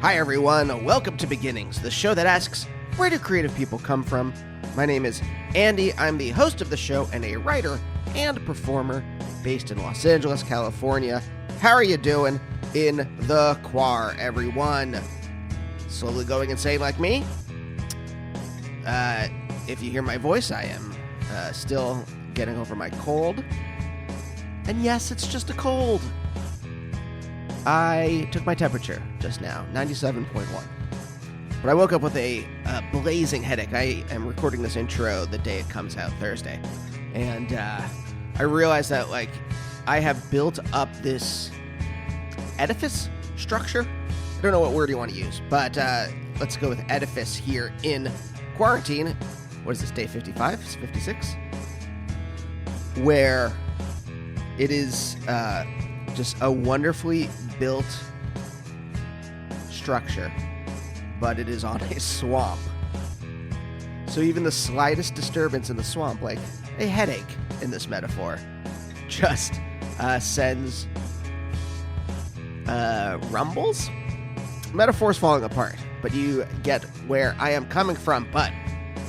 Hi everyone, welcome to Beginnings, the show that asks, where do creative people come from? My name is Andy, I'm the host of the show and a writer and performer based in Los Angeles, California. How are you doing in the choir, everyone? Slowly going insane like me? If you hear my voice, I am still getting over my cold. And yes, it's just a cold. I took my temperature just now, 97.1. But I woke up with a blazing headache. I am recording this intro the day it comes out, Thursday. And I realized that, I have built up this edifice structure. I don't know what word you want to use, but let's go with edifice here in quarantine. What is this, day 55? 56? Where it is just a wonderfully built structure, but it is on a swamp. So even the slightest disturbance in the swamp, like a headache in this metaphor, just sends rumbles. Metaphor's falling apart, but you get where I am coming from. But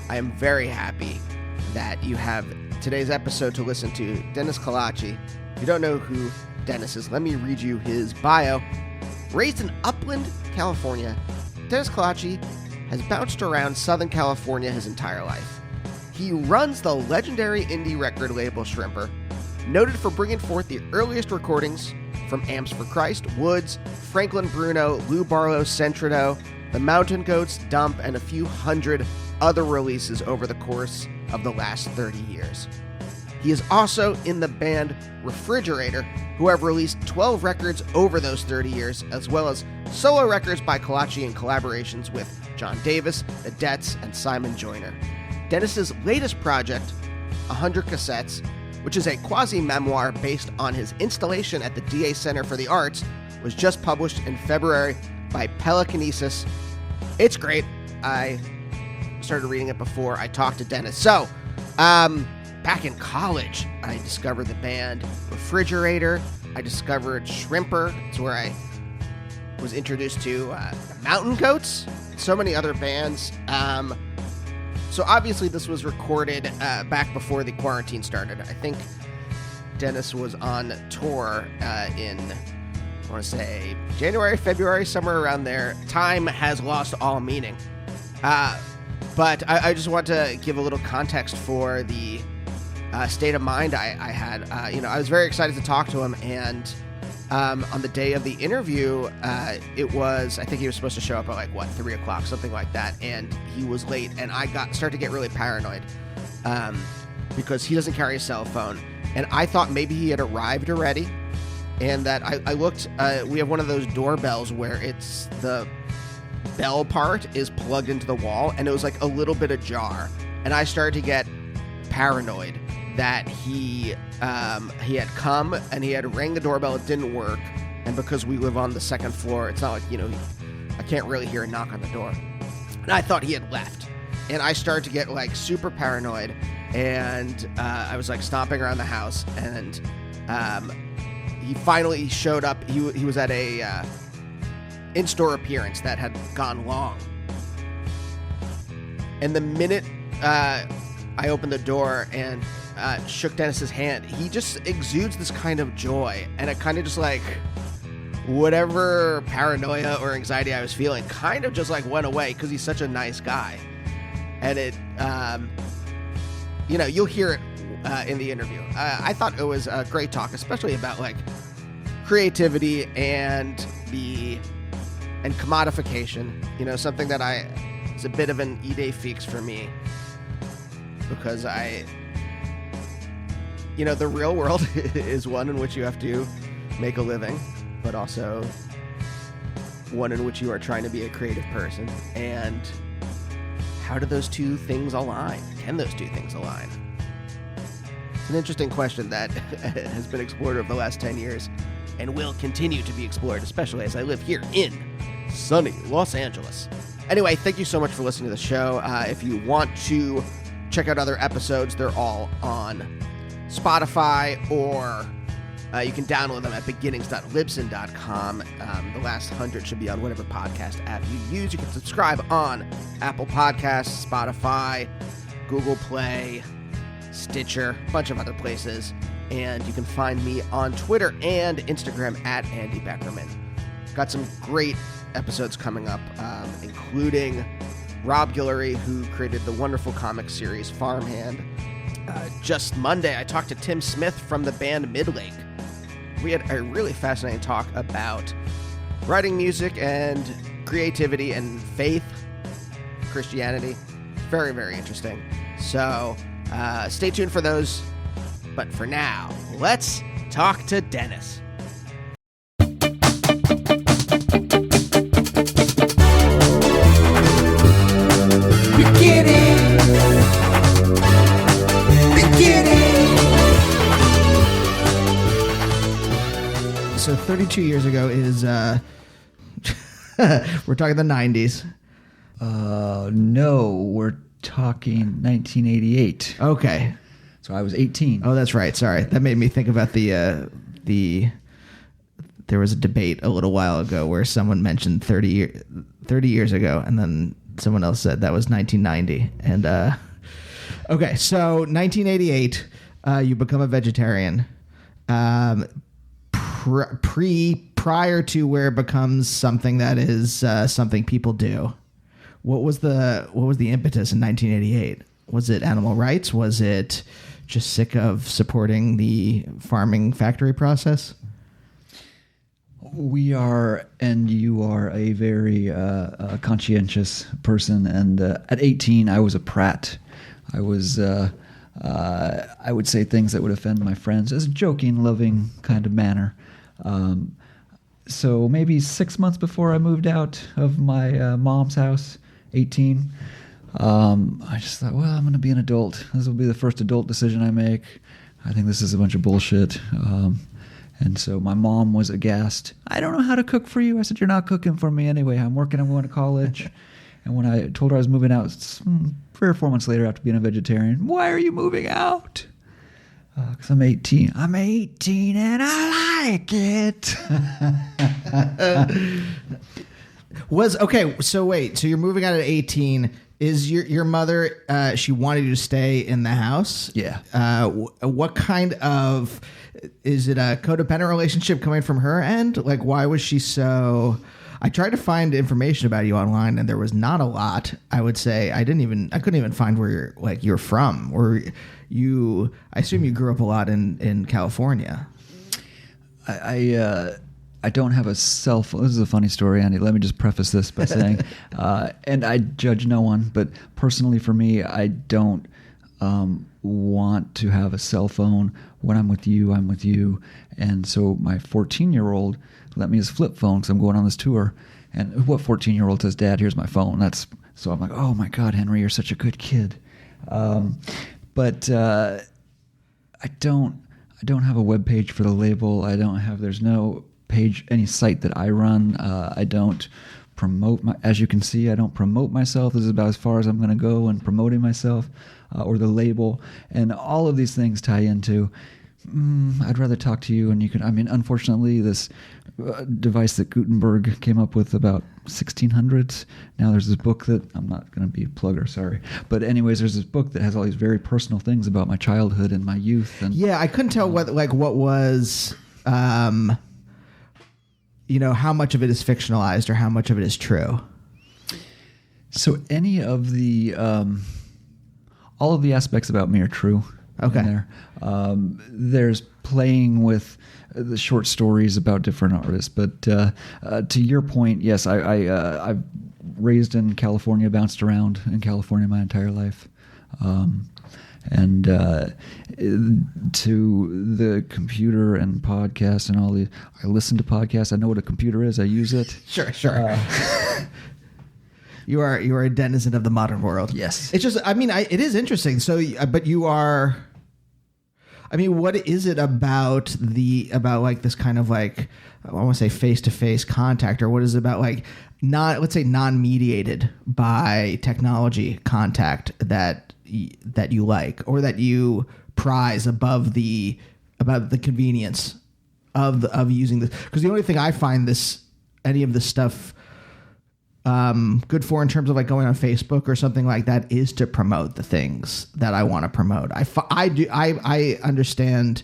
I am very happy that you have today's episode to listen to. Dennis Callaci. If you don't know who Dennis is, let me read you his bio. Raised in Upland, California, Dennis Callaci has bounced around Southern California his entire life. He runs the legendary indie record label Shrimper, noted for bringing forth the earliest recordings from Amps for Christ, Woods, Franklin Bruno, Lou Barlow, Centrado, The Mountain Goats, Dump, and a few hundred other releases over the course of the last 30 years. He is also in the band Refrigerator, who have released 12 records over those 30 years, as well as solo records by Callaci and collaborations with John Davis, The Dettes, and Simon Joyner. Dennis's latest project, 100 Cassettes, which is a quasi-memoir based on his installation at the DA Center for the Arts, was just published in February by Pelicanesis. It's great. I started reading it before I talked to Dennis. So, back in college, I discovered the band Refrigerator. I discovered Shrimper. It's where I was introduced to the Mountain Goats. So many other bands. So obviously this was recorded back before the quarantine started. I think Dennis was on tour in, I want to say, January, February, somewhere around there. Time has lost all meaning. But I just want to give a little context for the state of mind I had. I was very excited to talk to him, and on the day of the interview, it was, I think he was supposed to show up at 3 o'clock, something like that, and he was late, and I started to get really paranoid because he doesn't carry a cell phone, and I thought maybe he had arrived already, and that I looked, we have one of those doorbells where it's the bell part is plugged into the wall, and it was a little bit ajar, and I started to get paranoid that he had come and he had rang the doorbell, it didn't work, and because we live on the second floor, it's not I can't really hear a knock on the door, and I thought he had left, and I started to get super paranoid, and I was stomping around the house, and he finally showed up. He was at a in-store appearance that had gone long, and the minute I opened the door and shook Dennis's hand, he just exudes this kind of joy, and it kind of just whatever paranoia or anxiety I was feeling kind of just went away, because he's such a nice guy. And it you'll hear it in the interview. I thought it was a great talk, especially about creativity and commodification, something that is a bit of an idée fixe for me, because the real world is one in which you have to make a living, but also one in which you are trying to be a creative person. And how do those two things align? Can those two things align? It's an interesting question that has been explored over the last 10 years and will continue to be explored, especially as I live here in sunny Los Angeles. Anyway, thank you so much for listening to the show. If you want to check out other episodes, they're all on Spotify or You can download them at beginnings.libsyn.com. The last 100 should be on whatever podcast app you use. You can subscribe on Apple Podcasts, Spotify, Google Play, Stitcher, a bunch of other places. And you can find me on Twitter and Instagram at Andy Beckerman. Got some great episodes coming up, including Rob Guillory, who created the wonderful comic series Farmhand. Just Monday, I talked to Tim Smith from the band Midlake. We had a really fascinating talk about writing music and creativity and faith, Christianity. Very, very interesting. So stay tuned for those. But for now, let's talk to Dennis. So 32 years ago is, we're talking the 90s. No, we're talking 1988. Okay. So I was 18. Oh, that's right. Sorry. That made me think about there was a debate a little while ago where someone mentioned 30 years ago, and then someone else said that was 1990. And, okay. So 1988, you become a vegetarian. Prior to where it becomes something that is something people do, what was the impetus in 1988? Was it animal rights? Was it just sick of supporting the farming factory process? We are, and you are a very conscientious person. And at 18, I was a prat. I was. I would say things that would offend my friends as a joking, loving kind of manner. So maybe 6 months before I moved out of my mom's house, 18, I just thought, well, I'm going to be an adult. This will be the first adult decision I make. I think this is a bunch of bullshit. And so my mom was aghast. I don't know how to cook for you. I said, you're not cooking for me anyway. I'm working. I'm going to college. And when I told her I was moving out 3 or 4 months later after being a vegetarian, why are you moving out? Because I'm 18. I'm 18 and I like it. Okay, so wait. So you're moving out at 18. Is your mother, she wanted you to stay in the house? Yeah. What kind of, is it a codependent relationship coming from her end? Like, why was she so... I tried to find information about you online, and there was not a lot. I would say I couldn't even find where you're from. I assume you grew up a lot in California. I don't have a cell phone. This is a funny story, Andy. Let me just preface this by saying, and I judge no one, but personally for me, I don't want to have a cell phone. When I'm with you, I'm with you. And so my 14-year-old let me his flip phone because I'm going on this tour. And what 14-year-old says, Dad, here's my phone? So I'm like, oh my God, Henry, you're such a good kid. But I don't have a web page for the label. There's no page, any site that I run. I don't promote as you can see, I don't promote myself. This is about as far as I'm going to go in promoting myself or the label. And all of these things tie into, I'd rather talk to you. And unfortunately, this device that Gutenberg came up with about 1600s. Now there's this book that, I'm not going to be a plugger, sorry. But anyways, there's this book that has all these very personal things about my childhood and my youth. And yeah, I couldn't tell what was, how much of it is fictionalized or how much of it is true. So any of the, all of the aspects about me are true. Okay. There's playing with the short stories about different artists, but to your point, yes, I've raised in California, bounced around in California my entire life, and to the computer and podcasts and all these. I listen to podcasts. I know what a computer is. I use it. Sure. You are a denizen of the modern world. Yes. It's just, it is interesting. So, but you are, what is it about this kind of I want to say face-to-face contact, or what is it about let's say non-mediated by technology contact that you like, or that you prize above the convenience of using this, because the only thing I find any of this stuff good for in terms of like going on Facebook or something like that is to promote the things that I want to promote. I understand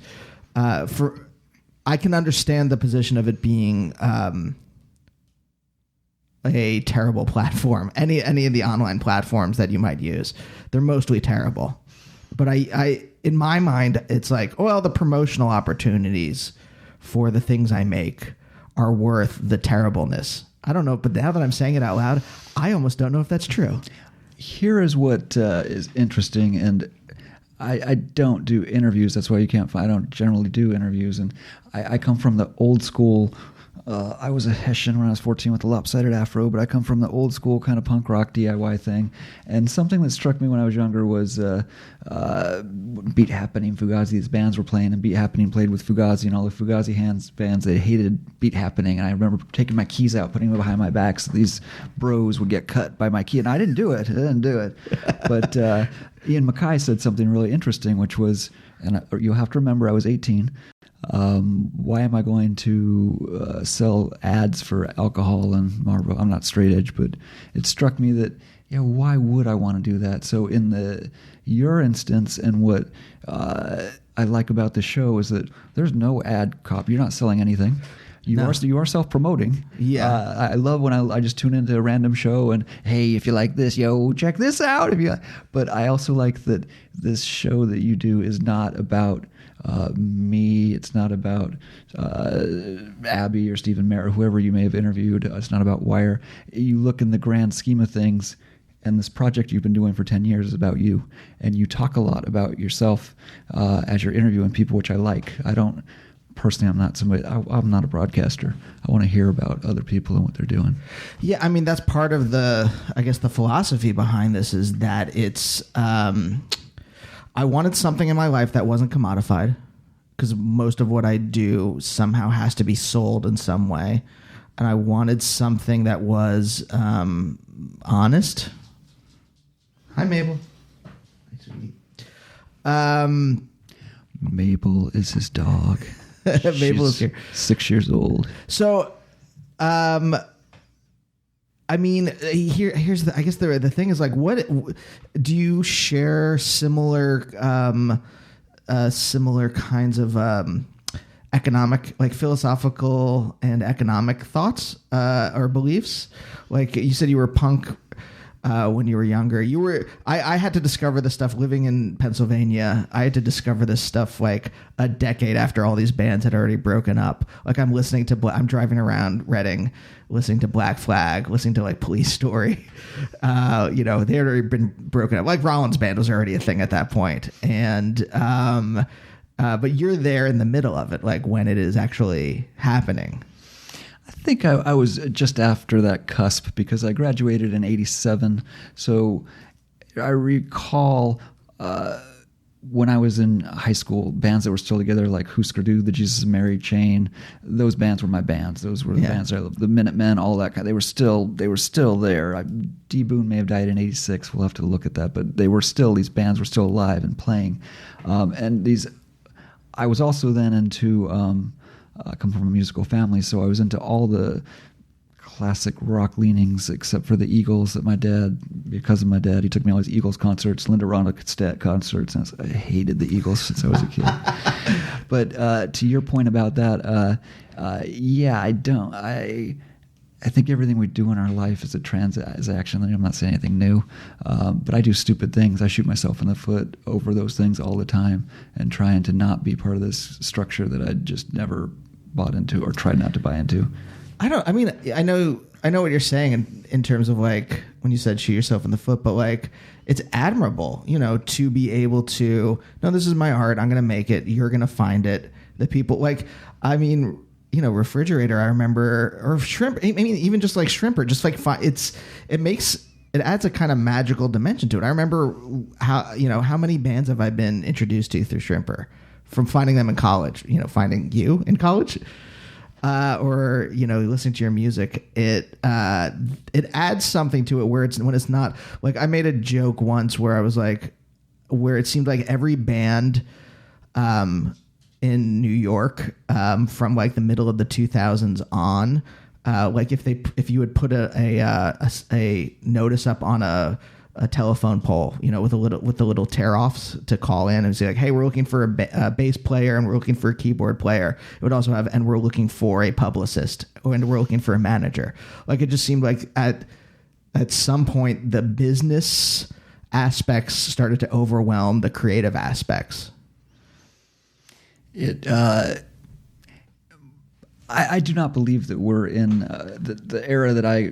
I can understand the position of it being a terrible platform. Any of the online platforms that you might use, they're mostly terrible. But I in my mind, it's like, well, the promotional opportunities for the things I make are worth the terribleness. I don't know, but now that I'm saying it out loud, I almost don't know if that's true. Here is what is interesting, and I don't do interviews. That's why you can't find. I don't generally do interviews, and I come from the old school. I was a Hessian when I was 14 with a lopsided afro, but I come from the old school kind of punk rock DIY thing. And something that struck me when I was younger was Beat Happening, Fugazi. These bands were playing, and Beat Happening played with Fugazi, and all the Fugazi bands, they hated Beat Happening. And I remember taking my keys out, putting them behind my back so these bros would get cut by my key. And I didn't do it. But Ian Mackay said something really interesting, which was, and you'll have to remember I was 18, why am I going to sell ads for alcohol and Marlboro? I'm not straight edge, but it struck me that, why would I want to do that? So in your instance, and what I like about the show is that there's no ad copy. You're not selling anything. You are self-promoting. Yeah. I love when I just tune into a random show and, hey, if you like this, check this out. But I also like that this show that you do is not about me. It's not about Abby or Stephen Merritt or whoever you may have interviewed. It's not about Wire. You look in the grand scheme of things, and this project you've been doing for 10 years is about you. And you talk a lot about yourself as you're interviewing people, which I like. Personally, I'm not somebody. I'm not a broadcaster. I want to hear about other people and what they're doing. Yeah, I mean, that's part of the philosophy behind this is that it's. I wanted something in my life that wasn't commodified, because most of what I do somehow has to be sold in some way, and I wanted something that was honest. Hi, Mabel. Mabel is his dog. Mabel is here. 6 years old. So, I mean, here's the thing is like, what do you share similar kinds of economic, like philosophical and economic thoughts or beliefs? Like you said, you were punk when you were younger. I had to discover this stuff living in Pennsylvania. I had to discover this stuff like a decade after all these bands had already broken up. Like I'm driving around Reading, listening to Black Flag, listening to like Police Story. They had already been broken up. Like Rollins Band was already a thing at that point. And, but you're there in the middle of it, like when it is actually happening. I think I was just after that cusp because I graduated in 87. So I recall when I was in high school, bands that were still together, like Husker Du, the Jesus and Mary Chain, those bands were my bands. Those were the bands I loved. The Minutemen, all that kind. They were still there. D. Boone may have died in 86. We'll have to look at that. But these bands were still alive and playing. I was also then into... I come from a musical family, so I was into all the classic rock leanings except for the Eagles that because of my dad, he took me all these Eagles concerts, Linda Ronstadt concerts, and I hated the Eagles since I was a kid. But to your point about that, I don't. I think everything we do in our life is a transaction. I'm not saying anything new, but I do stupid things. I shoot myself in the foot over those things all the time and trying to not be part of this structure that I just never bought into or tried not to buy into. I know what you're saying in terms of like when you said shoot yourself in the foot, but like it's admirable, to be able to, no, this is my art. I'm going to make it. You're going to find it. The people Refrigerator, I remember, or Shrimp, I mean, even just like Shrimper, just like it adds a kind of magical dimension to it. I remember how many bands have I been introduced to through Shrimper from finding them in college, finding you in college, or, listening to your music. It adds something to it when it's not like, I made a joke once where I was like, where it seemed like every band, in New York from like the middle of the 2000s on. Like if you would put a notice up on a telephone pole, with the little tear offs to call in and say like, hey, we're looking for a bass player and we're looking for a keyboard player. It would also have, and we're looking for a publicist and we're looking for a manager. Like it just seemed like at some point the business aspects started to overwhelm the creative aspects. I do not believe that we're in the era that I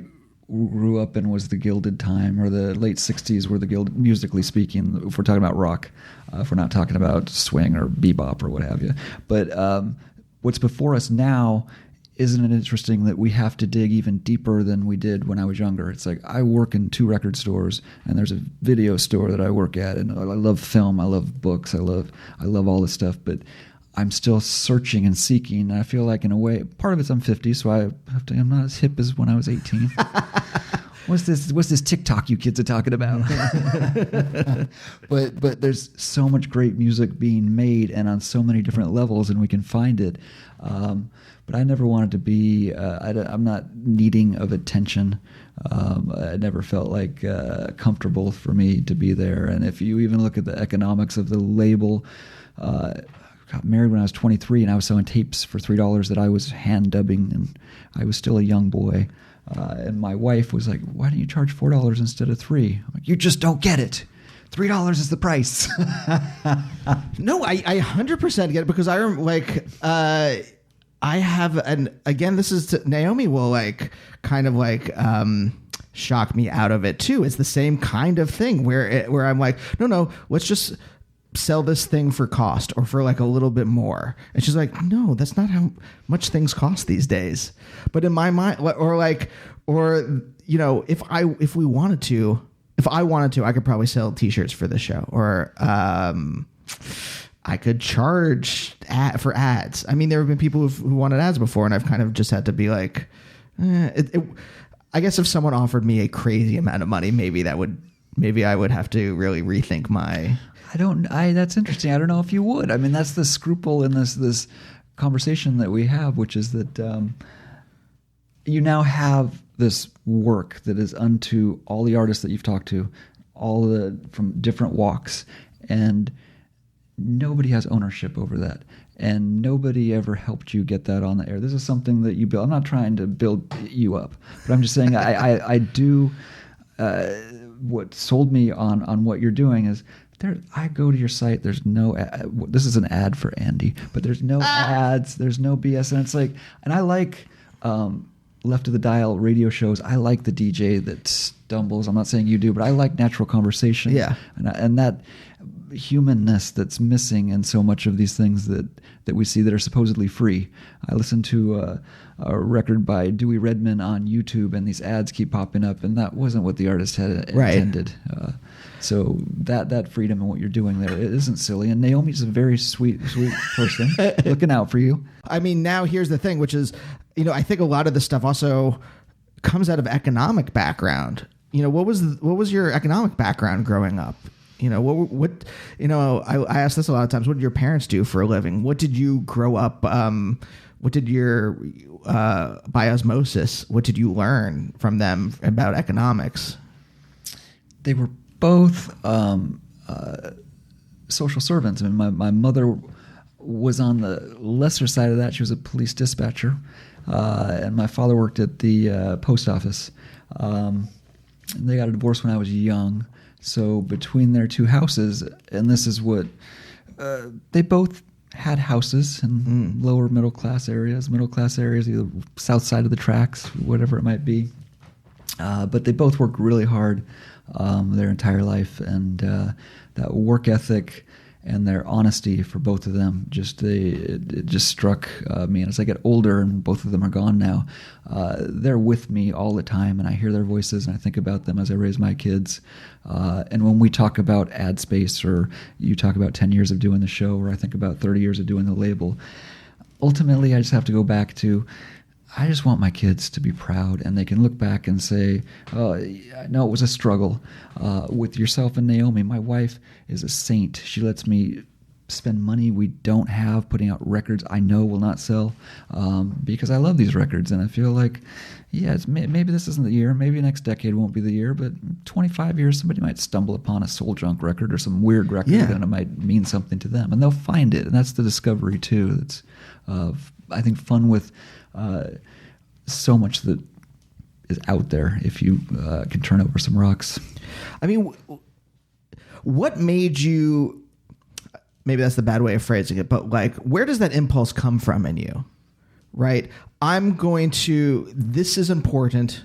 grew up in was the Gilded Time, or the late 60s were the Gilded, musically speaking, if we're talking about rock, if we're not talking about swing or bebop or what have you. But what's before us now, isn't it interesting that we have to dig even deeper than we did when I was younger? It's like I work in 2 record stores, and there's a video store that I work at, and I love film, I love books, I love all this stuff, but I'm still searching and seeking. And I feel like in a way, part of it's I'm 50, so I'm not as hip as when I was 18. What's this TikTok you kids are talking about? but there's so much great music being made and on so many different levels, and we can find it. But I never wanted to be, I'm not needing of attention. I never felt like comfortable for me to be there. And if you even look at the economics of the label, got married when I was 23, and I was selling tapes for $3 that I was hand dubbing, and I was still a young boy. And my wife was like, "Why don't you charge $4 instead of $3?" I'm like, "You just don't get it. $3 is the price." No, I 100% get it, because I have, and again, this is Naomi will shock me out of it too. It's the same kind of thing where I'm like, no, let's just sell this thing for cost or for like a little bit more. And she's like, no, that's not how much things cost these days. But in my mind, if I wanted to, I could probably sell t-shirts for the show, or I could charge for ads. I mean, there have been people who wanted ads before, and I've kind of just had to be like, I guess if someone offered me a crazy amount of money, maybe I would have to really rethink my. That's interesting. I don't know if you would. I mean, that's the scruple in this conversation that we have, which is that you now have this work that is unto all the artists that you've talked to, from different walks, and nobody has ownership over that, and nobody ever helped you get that on the air. This is something that you build. I'm not trying to build you up, but I'm just saying I do. What sold me on what you're doing is. I go to your site. There's no. This is an ad for Andy, but there's no ads. There's no BS, and it's like. And I like left of the dial radio shows. I like the DJ that stumbles. I'm not saying you do, but I like natural conversation. Yeah, and that humanness that's missing in so much of these things that we see that are supposedly free. I listened to a record by Dewey Redman on YouTube, and these ads keep popping up, and that wasn't what the artist had intended. So that freedom and what you're doing there, it isn't silly. And Naomi's a very sweet person, looking out for you. I mean, now here's the thing, which is, I think a lot of this stuff also comes out of economic background. What was your economic background growing up? What I ask this a lot of times. What did your parents do for a living? What did you grow up? What did your by osmosis? What did you learn from them about economics? They were both social servants. I mean, my mother was on the lesser side of that. She was a police dispatcher, and my father worked at the post office. They got a divorce when I was young. So between their 2 houses, and this is what they both had houses in lower middle class areas, either south side of the tracks, whatever it might be. But they both worked really hard their entire life, and that work ethic and their honesty for both of them it just struck me. And as I get older, and both of them are gone now, they're with me all the time, and I hear their voices, and I think about them as I raise my kids. And when we talk about ad space, or you talk about 10 years of doing the show, or I think about 30 years of doing the label, ultimately I just have to go back to, I just want my kids to be proud, and they can look back and say, "Oh, no, it was a struggle." With yourself and Naomi, my wife is a saint. She lets me spend money we don't have putting out records I know will not sell, because I love these records, and I feel like, yeah, maybe this isn't the year, maybe next decade won't be the year, but 25 years somebody might stumble upon a Soul Junk record or some weird record, and it might mean something to them, and they'll find it, and that's the discovery too. That's I think fun with so much that is out there if you can turn over some rocks. I mean, what made you? Maybe that's the bad way of phrasing it, but like, where does that impulse come from in you? Right? This is important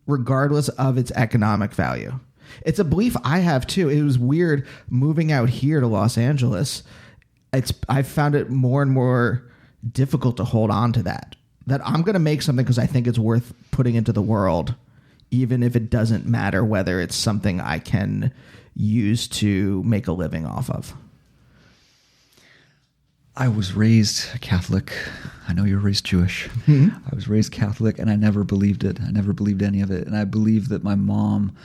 regardless of its economic value. It's a belief I have too. It was weird moving out here to Los Angeles. I found it more and more difficult to hold on to that I'm going to make something because I think it's worth putting into the world, even if it doesn't matter whether it's something I can use to make a living off of. I was raised Catholic. I know you were raised Jewish. Mm-hmm. I was raised Catholic, and I never believed it. I never believed any of it. And I believe that my mom,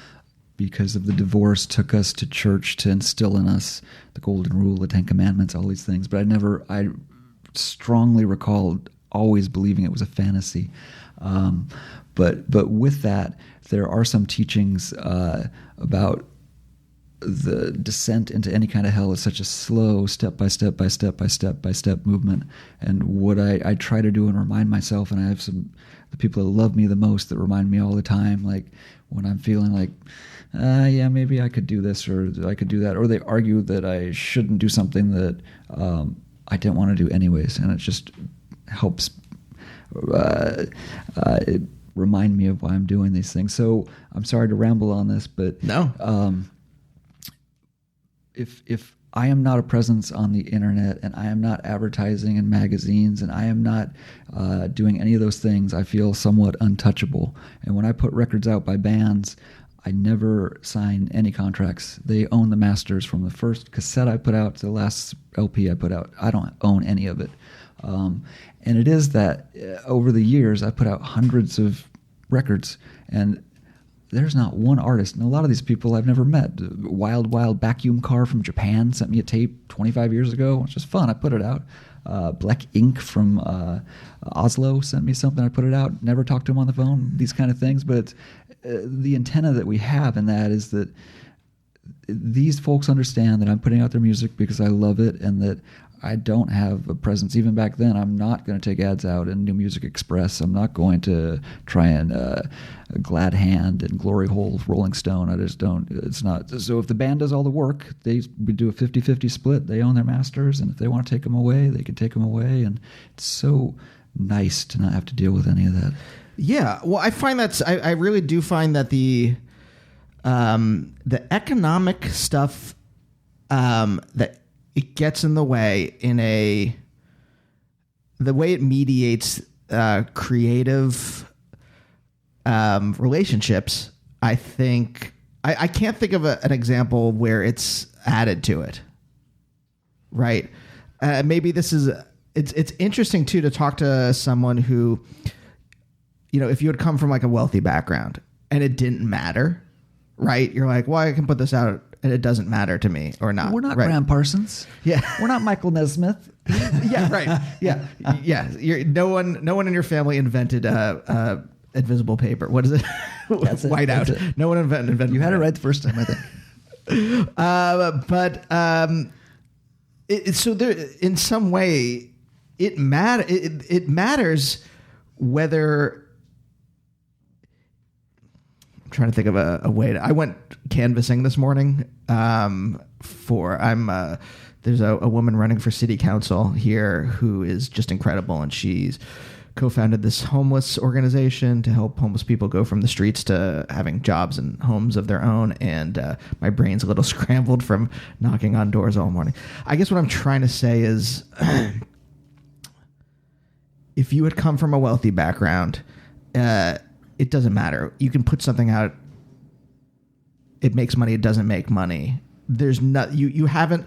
because of the divorce, took us to church to instill in us the Golden Rule, the Ten Commandments, all these things. But I strongly recalled always believing it was a fantasy. But with that, there are some teachings about the descent into any kind of hell is such a slow step by step movement. And what I try to do and remind myself, and I have the people that love me the most that remind me all the time, like when I'm feeling like, yeah, maybe I could do this or I could do that, or they argue that I shouldn't do something that I didn't want to do anyways. And it just helps it remind me of why I'm doing these things. So I'm sorry to ramble on this, but no. If I am not a presence on the internet and I am not advertising in magazines and I am not doing any of those things, I feel somewhat untouchable. And when I put records out by bands, I never sign any contracts. They own the masters from the first cassette I put out to the last LP I put out. I don't own any of it. And it is that over the years, I put out hundreds of records, and there's not one artist, and a lot of these people I've never met. Wild Vacuum Car from Japan sent me a tape 25 years ago. It's just fun. I put it out. Black Ink from Oslo sent me something. I put it out. Never talked to him on the phone. These kind of things. But it's, the antenna that we have in that is that these folks understand that I'm putting out their music because I love it, and that I don't have a presence. Even back then, I'm not going to take ads out in New Music Express. I'm not going to try and Glad Hand and Glory Hole, Rolling Stone. I just don't. It's not. So if the band does all the work, we do a 50-50 split. They own their masters, and if they want to take them away, they can take them away. And it's so nice to not have to deal with any of that. Yeah. Well, I find I really do find that the economic stuff that it gets in the way the way it mediates creative relationships. I think I can't think of an example where it's added to it. Right. Maybe this is it's interesting too to talk to someone who, if you had come from like a wealthy background and it didn't matter, right? You're like, well, I can put this out and it doesn't matter to me or not. We're not right? Graham Parsons. Yeah. We're not Michael Nesmith. Yeah, right. Yeah. Yeah. No one in your family invented invisible paper. What is it? That's it. Whiteout. That's it. No one invented You had it whiteout. right the first time, I think. So there, in some way, it matters whether. I'm trying to think of a way I went canvassing this morning. There's a woman running for city council here who is just incredible, and she's co-founded this homeless organization to help homeless people go from the streets to having jobs and homes of their own. And my brain's a little scrambled from knocking on doors all morning. I guess what I'm trying to say is, if you had come from a wealthy background, it doesn't matter. You can put something out. It makes money. It doesn't make money. There's not, you haven't,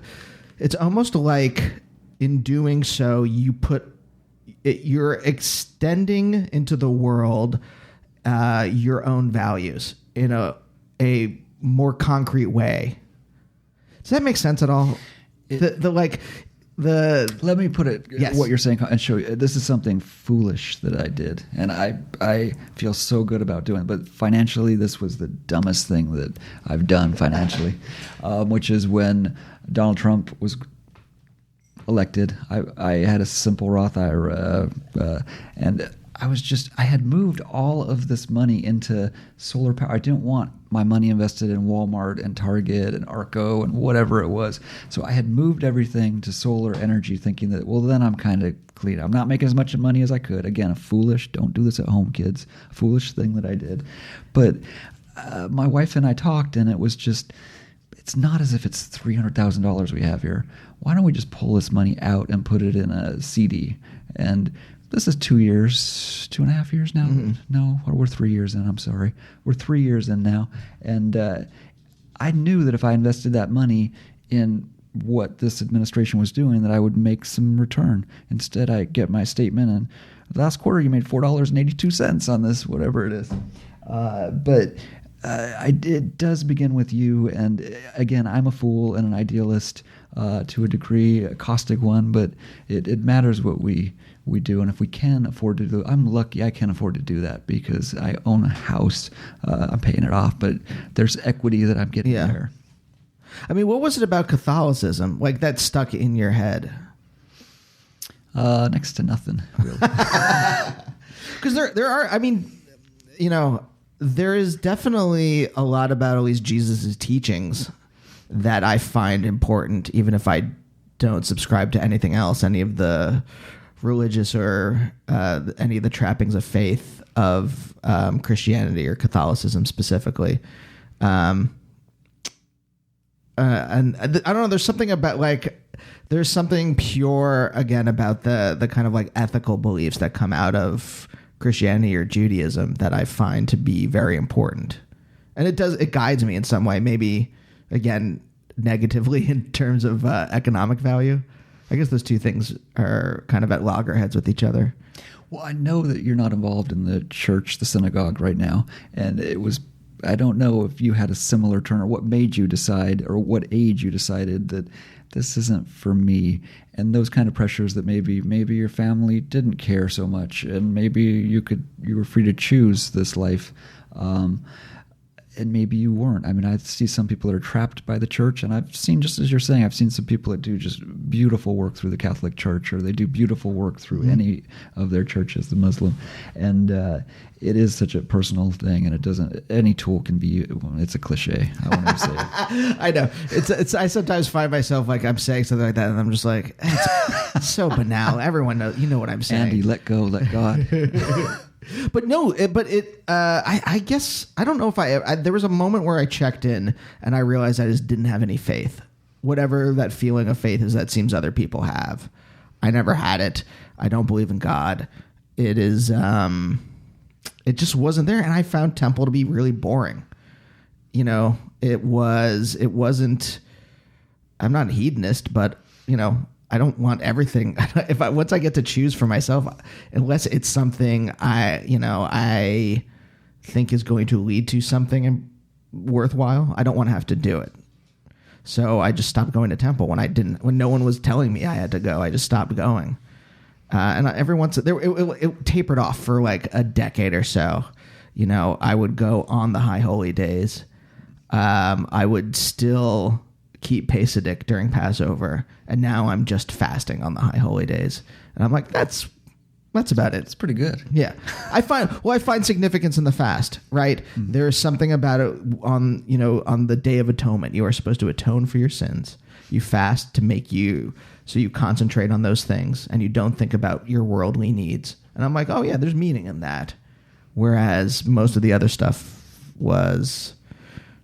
it's almost like in doing so, you're extending into the world, your own values in a more concrete way. Does that make sense at all? Let me put it, Yes. what you're saying, and show you. This is something foolish that I did, and I feel so good about doing it. But financially, this was the dumbest thing that I've done financially, which is when Donald Trump was elected. I had a simple Roth IRA, and I had moved all of this money into solar power. I didn't want my money invested in Walmart and Target and Arco and whatever it was. So I had moved everything to solar energy, thinking that, well, then I'm kind of clean. I'm not making as much money as I could. Again, don't do this at home, kids. A foolish thing that I did. But my wife and I talked, and it was just, it's not as if it's $300,000 we have here. Why don't we just pull this money out and put it in a CD? And this is 2.5 years now. Mm-hmm. No, we're 3 years in. I'm sorry. We're 3 years in now. And I knew that if I invested that money in what this administration was doing, that I would make some return. Instead, I get my statement, and last quarter you made $4.82 on this, whatever it is. It does begin with you. And again, I'm a fool and an idealist to a degree, a caustic one, but it matters what we do. And if we can afford to do it, I'm lucky I can afford to do that because I own a house. I'm paying it off, but there's equity that I'm getting there. I mean, what was it about Catholicism like that stuck in your head? Next to nothing, really. Because there are, I mean, there is definitely a lot about at least Jesus' teachings that I find important, even if I don't subscribe to anything else, any of the religious or any of the trappings of faith of Christianity or Catholicism specifically. And I don't know, there's something about there's something pure again about the kind of like ethical beliefs that come out of Christianity or Judaism that I find to be very important. And it guides me in some way, maybe again, negatively in terms of economic value. I guess those two things are kind of at loggerheads with each other. Well, I know that you're not involved in the church, the synagogue right now. And I don't know if you had a similar turn or what made you decide or what age you decided that this isn't for me. And those kind of pressures that maybe your family didn't care so much, and maybe you were free to choose this life. And maybe you weren't. I mean, I see some people that are trapped by the church, and I've seen, just as you're saying, I've seen some people that do just beautiful work through the Catholic Church, or they do beautiful work through any of their churches, the Muslim. And it is such a personal thing, and any tool can be, it's a cliche. I won't even say it. I know. I sometimes find myself like I'm saying something like that, and I'm just like, it's so banal. Everyone knows, you know what I'm saying. Andy, let go, let God. But no, I guess, I don't know if there was a moment where I checked in and I realized I just didn't have any faith. Whatever that feeling of faith is that seems other people have. I never had it. I don't believe in God. It is, it just wasn't there. And I found temple to be really boring. It wasn't, I'm not a hedonist, but I don't want everything. Once I get to choose for myself, unless it's something I think is going to lead to something worthwhile, I don't want to have to do it. So I just stopped going to temple when no one was telling me I had to go. I just stopped going. And every once it tapered off for like a decade or so. I would go on the high holy days. I would still keep Pesach during Passover, and now I'm just fasting on the high holy days. And I'm like, that's about it. It's pretty good. Yeah. I find significance in the fast, right? Mm-hmm. There's something about it on the Day of Atonement. You are supposed to atone for your sins. You fast to so you concentrate on those things and you don't think about your worldly needs. And I'm like, oh yeah, there's meaning in that. Whereas most of the other stuff was,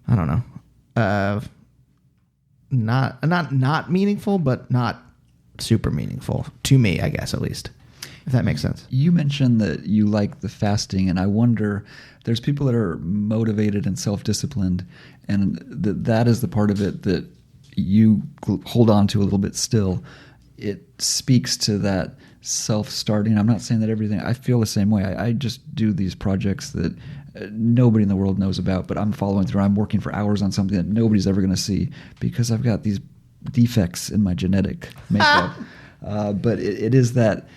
I don't know, not meaningful, but not super meaningful to me, I guess, at least, if that makes sense. You mentioned that you like the fasting, and I wonder, there's people that are motivated and self-disciplined, and that is the part of it that you hold on to a little bit still. It speaks to that self-starting. I'm not saying that everything, I feel the same way. I just do these projects that nobody in the world knows about, but I'm following through. I'm working for hours on something that nobody's ever going to see because I've got these defects in my genetic makeup. But it is that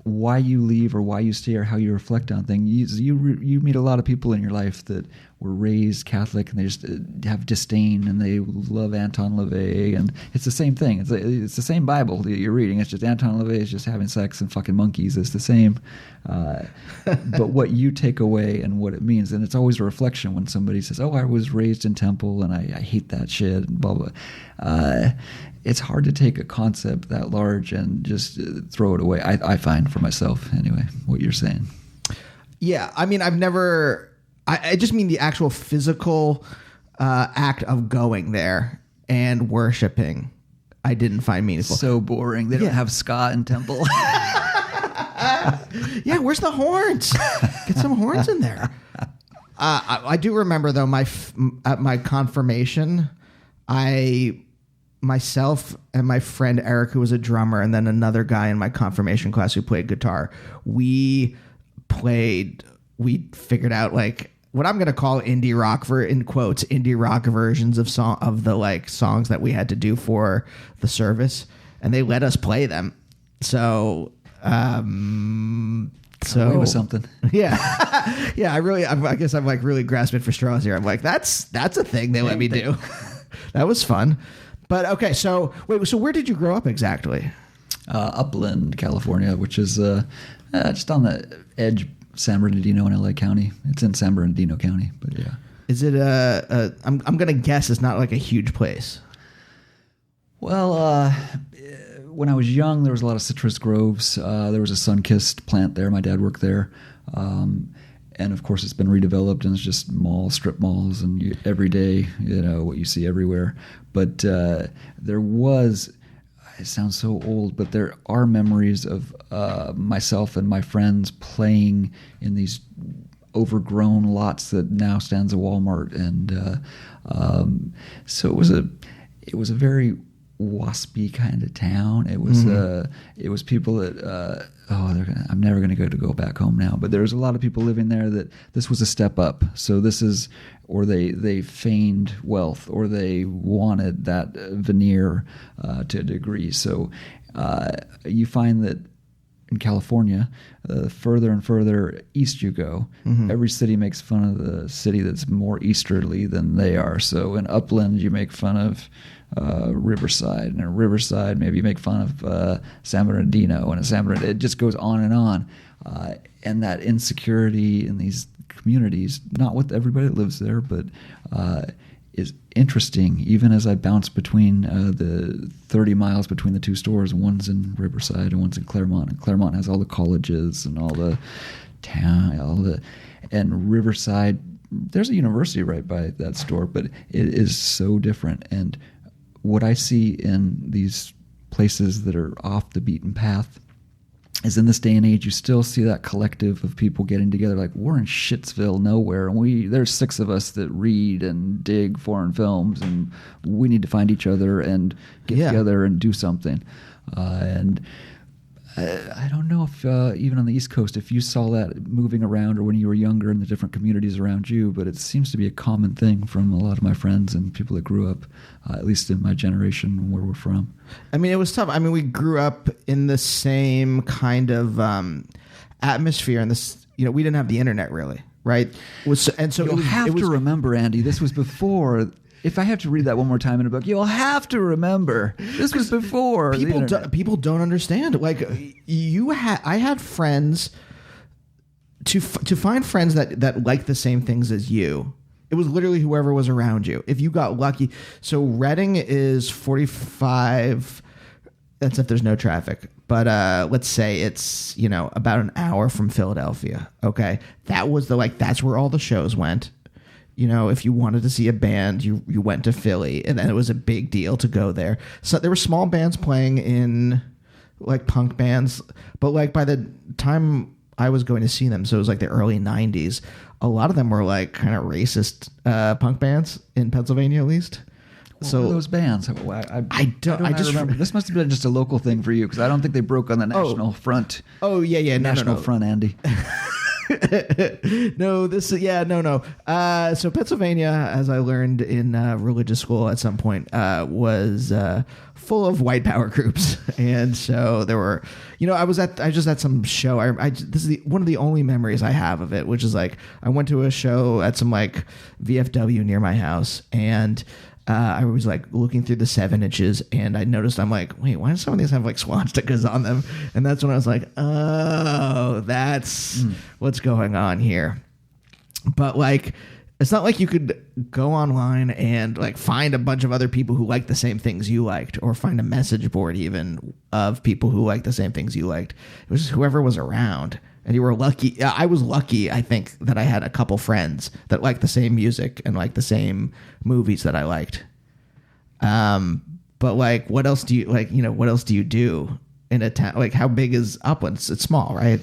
why you leave or why you stay or how you reflect on things. You meet a lot of people in your life that were raised Catholic and they just have disdain and they love Anton LaVey, and it's the same thing. It's the same Bible that you're reading. It's just Anton LaVey is just having sex and fucking monkeys. It's the same. But what you take away and what it means, and it's always a reflection when somebody says, "Oh, I was raised in temple and I hate that shit," and blah blah. It's hard to take a concept that large and just throw it away. I find for myself anyway. What you're saying. Yeah, I mean, I've never. I just mean the actual physical act of going there and worshiping. I didn't find meaningful. So boring. They don't have ska in temple. Yeah, where's the horns? Get some horns in there. I do remember though at my confirmation, myself and my friend Eric, who was a drummer, and then another guy in my confirmation class who played guitar, we figured out like what I'm going to call indie rock indie rock versions of the like songs that we had to do for the service, and they let us play them. So It was something. Yeah. Yeah. I guess I'm like really grasping for straws here. I'm like, that's a thing they let me do. That was fun. But okay. So where did you grow up exactly? Upland, California, which is just on the edge, San Bernardino and LA County. It's in San Bernardino County, but yeah. Is it I'm going to guess it's not like a huge place. Well, when I was young, there was a lot of citrus groves. There was a sun-kissed plant there. My dad worked there. And of course, it's been redeveloped and it's just strip malls, and every day, what you see everywhere. But there was, it sounds so old, but there are memories of myself and my friends playing in these overgrown lots that now stands a Walmart. And so it was a very waspy kind of town. It was people that I'm never going to go back home now. But there's a lot of people living there that this was a step up. So this is, or they feigned wealth, or they wanted that veneer to a degree. So you find that in California, further and further east you go, every city makes fun of the city that's more easterly than they are. So in Upland, you make fun of Riverside, and in Riverside, maybe you make fun of San Bernardino, and in San Bernardino, it just goes on. And that insecurity in these communities, not with everybody that lives there, but is interesting. Even as I bounce between the 30 miles between the two stores, one's in Riverside and one's in Claremont, and Claremont has all the colleges and all the town, and Riverside, there's a university right by that store, but it is so different. And what I see in these places that are off the beaten path is, in this day and age, you still see that collective of people getting together. Like, we're in Shitsville nowhere, and there's 6 of us that read and dig foreign films, and we need to find each other and get together and do something. And I don't know if even on the East Coast, if you saw that moving around or when you were younger in the different communities around you, but it seems to be a common thing from a lot of my friends and people that grew up, at least in my generation where we're from. I mean, it was tough. I mean, we grew up in the same kind of atmosphere, and this, we didn't have the internet really, right? You'll have to remember, Andy, this was before. If I have to read that one more time in a book, you'll have to remember this was before people don't understand. Like I had friends to find friends that like the same things as you. It was literally whoever was around you. If you got lucky. So Reading is 45. That's if there's no traffic. But let's say it's about an hour from Philadelphia. Okay, that's where all the shows went. If you wanted to see a band, you went to Philly, and then it was a big deal to go there. So there were small bands playing in like punk bands, but like by the time I was going to see them, so it was like the early 90s, a lot of them were like kind of racist punk bands in Pennsylvania, at least. What were those bands? I don't remember. This must have been just a local thing for you, because I don't think they broke on the national front. Oh yeah, national front, Andy. No, this is, yeah, no. So Pennsylvania, as I learned in religious school at some point, was full of white power groups. And so there were, I was just at some show. This is one of the only memories I have of it, which is like, I went to a show at some like VFW near my house, and I was like looking through the 7 inches, and I noticed, I'm like, wait, why do some of these have like swastikas on them? And that's when I was like, oh, that's what's going on here. But like, it's not like you could go online and like find a bunch of other people who like the same things you liked, or find a message board even of people who like the same things you liked. It was just whoever was around. And you were lucky. I was lucky, I think, that I had a couple friends that liked the same music and like the same movies that I liked. But like, what else do you like? What else do you do in a town? Like, how big is Upland? It's small, right?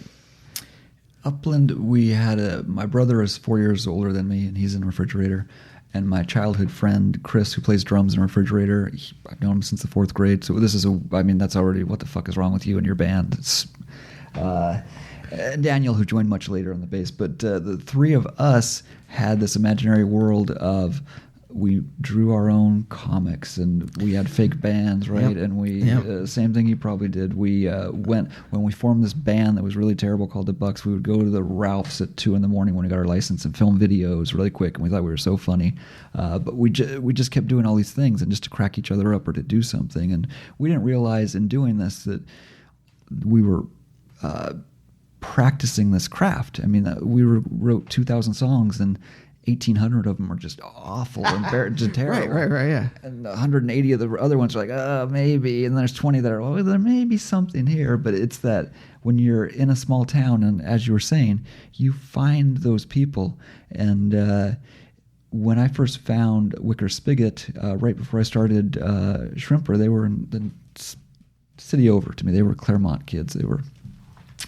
Upland, we had my brother is 4 years older than me, and he's in Refrigerator. And my childhood friend, Chris, who plays drums in Refrigerator, I've known him since the 4th grade. So this is that's already, what the fuck is wrong with you and your band? It's, Daniel, who joined much later on the bass, but the three of us had this imaginary world of, we drew our own comics and we had fake bands, right? Yep. And we same thing you probably did. We when we formed this band that was really terrible called the Bucks, we would go to the Ralphs at 2 a.m. when we got our license and film videos really quick, and we thought we were so funny. But we just kept doing all these things, and just to crack each other up or to do something, and we didn't realize in doing this that we were practicing this craft. I mean, we wrote 2,000 songs, and 1,800 of them are just awful and just terrible. Right, yeah. And 180 of the other ones are like, maybe. And there's 20 that are, there may be something here. But it's that when you're in a small town, and as you were saying, you find those people. And when I first found Wicker Spigot, right before I started Shrimper, they were in the city over to me. They were Claremont kids.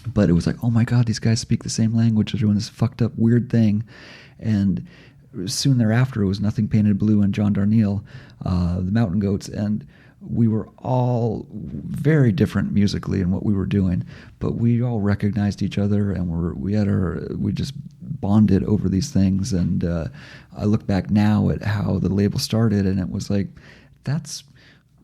But it was like, oh my God, these guys speak the same language. They're doing this fucked up weird thing. And soon thereafter, it was Nothing Painted Blue and John Darnielle, the Mountain Goats. And we were all very different musically in what we were doing, but we all recognized each other, and we just bonded over these things. And I look back now at how the label started, and it was like, that's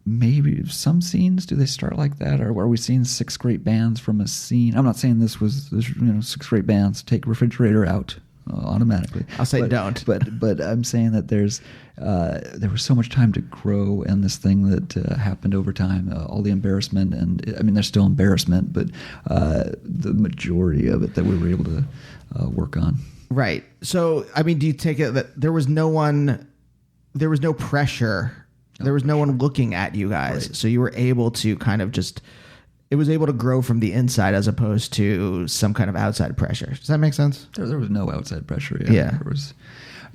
maybe some scenes, do they start like that? Or are we seeing 6 great bands from a scene? I'm not saying this was 6 great bands. Take Refrigerator out automatically. I'll say don't. But I'm saying that there was so much time to grow, and this thing that happened over time, all the embarrassment, and I mean, there's still embarrassment, but the majority of it that we were able to work on. Right. So, I mean, do you take it that there was no pressure? There was no one looking at you guys. Right. So you were able to kind of it was able to grow from the inside as opposed to some kind of outside pressure. Does that make sense? There was no outside pressure. Yeah. There was,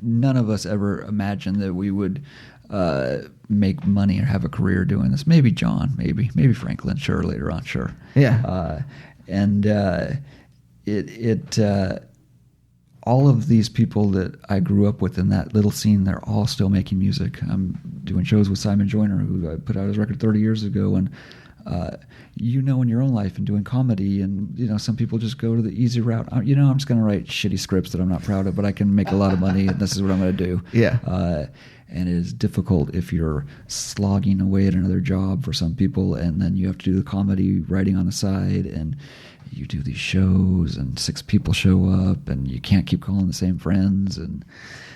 none of us ever imagined that we would make money or have a career doing this. Maybe John, maybe Franklin, sure, later on, sure. Yeah. All of these people that I grew up with in that little scene, they're all still making music. I'm doing shows with Simon Joyner, who I put out his record 30 years ago, and in your own life and doing comedy, and some people just go to the easy route. I'm just going to write shitty scripts that I'm not proud of, but I can make a lot of money, and this is what I'm going to do. Yeah. And it is difficult if you're slogging away at another job for some people, and then you have to do the comedy writing on the side, and you do these shows, and 6 people show up, and you can't keep calling the same friends, and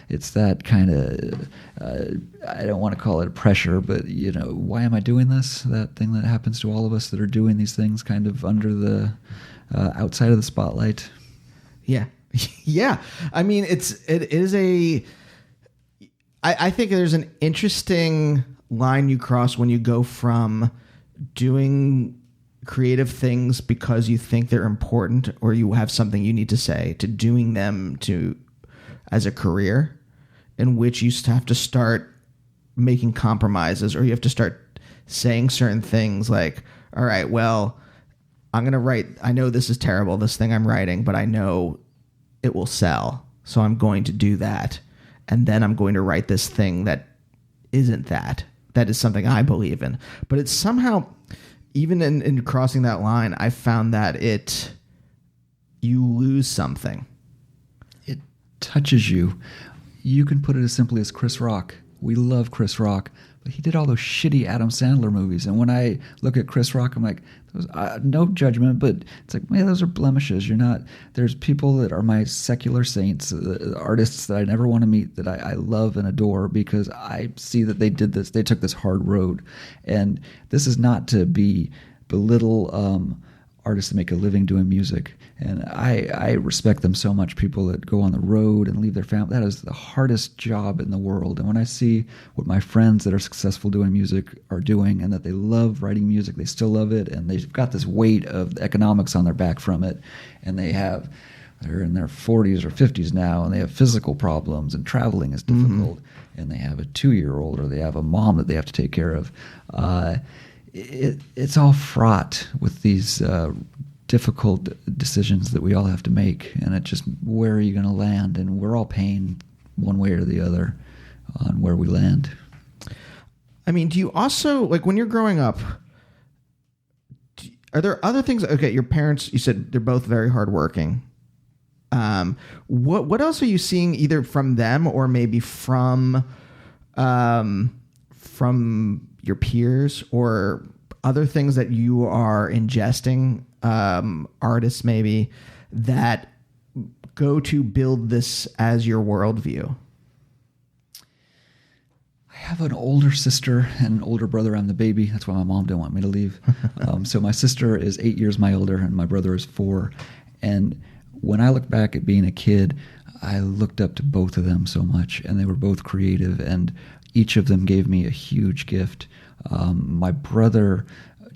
it's that kind of, I don't want to call it pressure, but, why am I doing this? That thing that happens to all of us that are doing these things kind of under the, outside of the spotlight. Yeah. Yeah. I mean, I think there's an interesting line you cross when you go from doing creative things because you think they're important or you have something you need to say, to doing them as a career, in which you have to start making compromises, or you have to start saying certain things like, all right, well, I'm going to write, I know this is terrible, this thing I'm writing, but I know it will sell, so I'm going to do that. And then I'm going to write this thing that isn't that is something I believe in. But it's somehow, even in crossing that line, I found that you lose something touches you. You can put it as simply as Chris Rock. We love Chris Rock, but he did all those shitty Adam Sandler movies. And when I look at Chris Rock, I'm like, no judgment, but it's like, man, those are blemishes. There's people that are my secular saints, artists that I never want to meet, that I love and adore because I see that they did this. They took this hard road. And this is not to belittle artists that make a living doing music. And I respect them so much, people that go on the road and leave their family. That is the hardest job in the world. And when I see what my friends that are successful doing music are doing and that they love writing music, they still love it, and they've got this weight of the economics on their back from it, and they're in their 40s or 50s now, and they have physical problems, and traveling is difficult, and they have a 2-year-old, or they have a mom that they have to take care of. It's all fraught with these difficult decisions that we all have to make, and it's just, where are you going to land? And we're all paying one way or the other on where we land. I mean, do you also, like, when you're growing up, are there other things? Okay, your parents, you said they're both very hardworking. What else are you seeing, either from them or maybe from your peers, or other things that you are ingesting, artists maybe, that go to build this as your worldview? I have an older sister and an older brother. I'm the baby. That's why my mom didn't want me to leave. So my sister is 8 years my older, and my brother is 4. And when I look back at being a kid, I looked up to both of them so much, and they were both creative, and each of them gave me a huge gift. My brother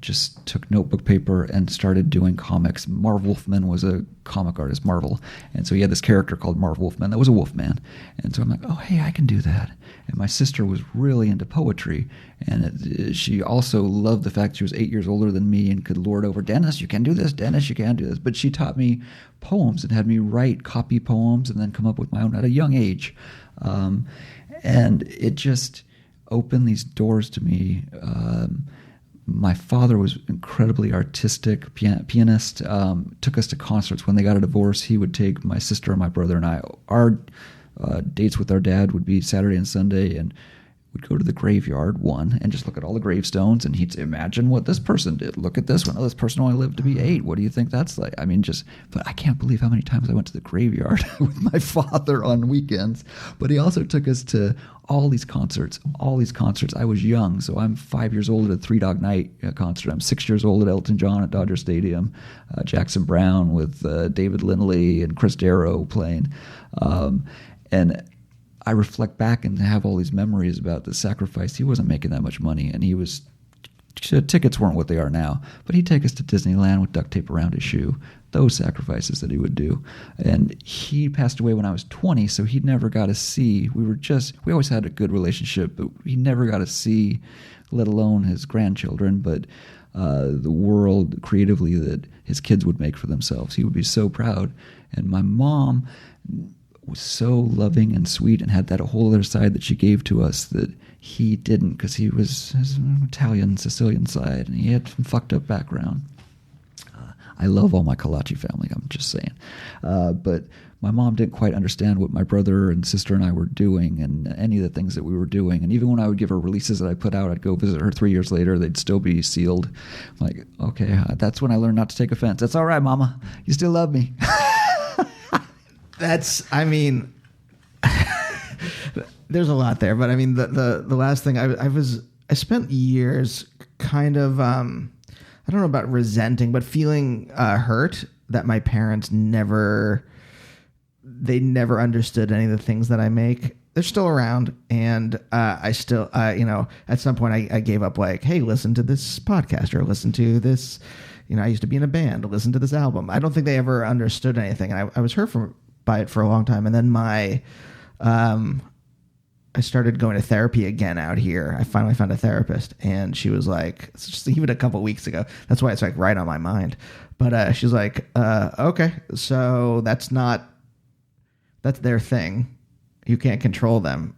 just took notebook paper and started doing comics. Marv Wolfman was a comic artist, Marvel. And so he had this character called Marv Wolfman that was a wolfman. And so I'm like, oh, hey, I can do that. And my sister was really into poetry. And she also loved the fact she was 8 years older than me and could lord over, Dennis, you can do this. Dennis, you can do this. But she taught me poems and had me write copy poems and then come up with my own at a young age. And it just opened these doors to me. My father was incredibly artistic, pianist, took us to concerts. When they got a divorce, he would take my sister and my brother and I. Our dates with our dad would be Saturday and Sunday, and we'd go to the graveyard, and just look at all the gravestones, and he'd say, imagine what this person did. Look at this one. Oh, this person only lived to be 8. What do you think that's like? I mean, but I can't believe how many times I went to the graveyard with my father on weekends. But he also took us to all these concerts. I was young, so I'm 5 years old at a Three Dog Night concert. I'm 6 years old at Elton John at Dodger Stadium. Jackson Browne with David Lindley and Chris Darrow playing. And I reflect back and have all these memories about the sacrifice. He wasn't making that much money, and tickets weren't what they are now, but he'd take us to Disneyland with duct tape around his shoe. Those sacrifices that he would do. And he passed away when I was 20, so he never got to see. We always had a good relationship, but he never got to see, let alone his grandchildren, but the world creatively that his kids would make for themselves. He would be so proud. And my mom was so loving and sweet and had that whole other side that she gave to us that he didn't, because he was his Italian, Sicilian side, and he had some fucked up background. I love all my Callaci family, I'm just saying. But my mom didn't quite understand what my brother and sister and I were doing and any of the things that we were doing. And even when I would give her releases that I put out, I'd go visit her 3 years later, they'd still be sealed. I'm like, okay, that's when I learned not to take offense. That's all right, Mama. You still love me. There's a lot there, but I mean, the last thing I spent years kind of, I don't know about resenting, but feeling hurt that my parents never understood any of the things that I make. They're still around, and I still, at some point I gave up, like, hey, listen to this podcast, or listen to this, I used to be in a band, listen to this album. I don't think they ever understood anything. And I was hurt by it for a long time. And then I started going to therapy again out here. I finally found a therapist, and she was like, it's just even a couple weeks ago. That's why it's like right on my mind. But she's like, okay, so that's their thing. You can't control them.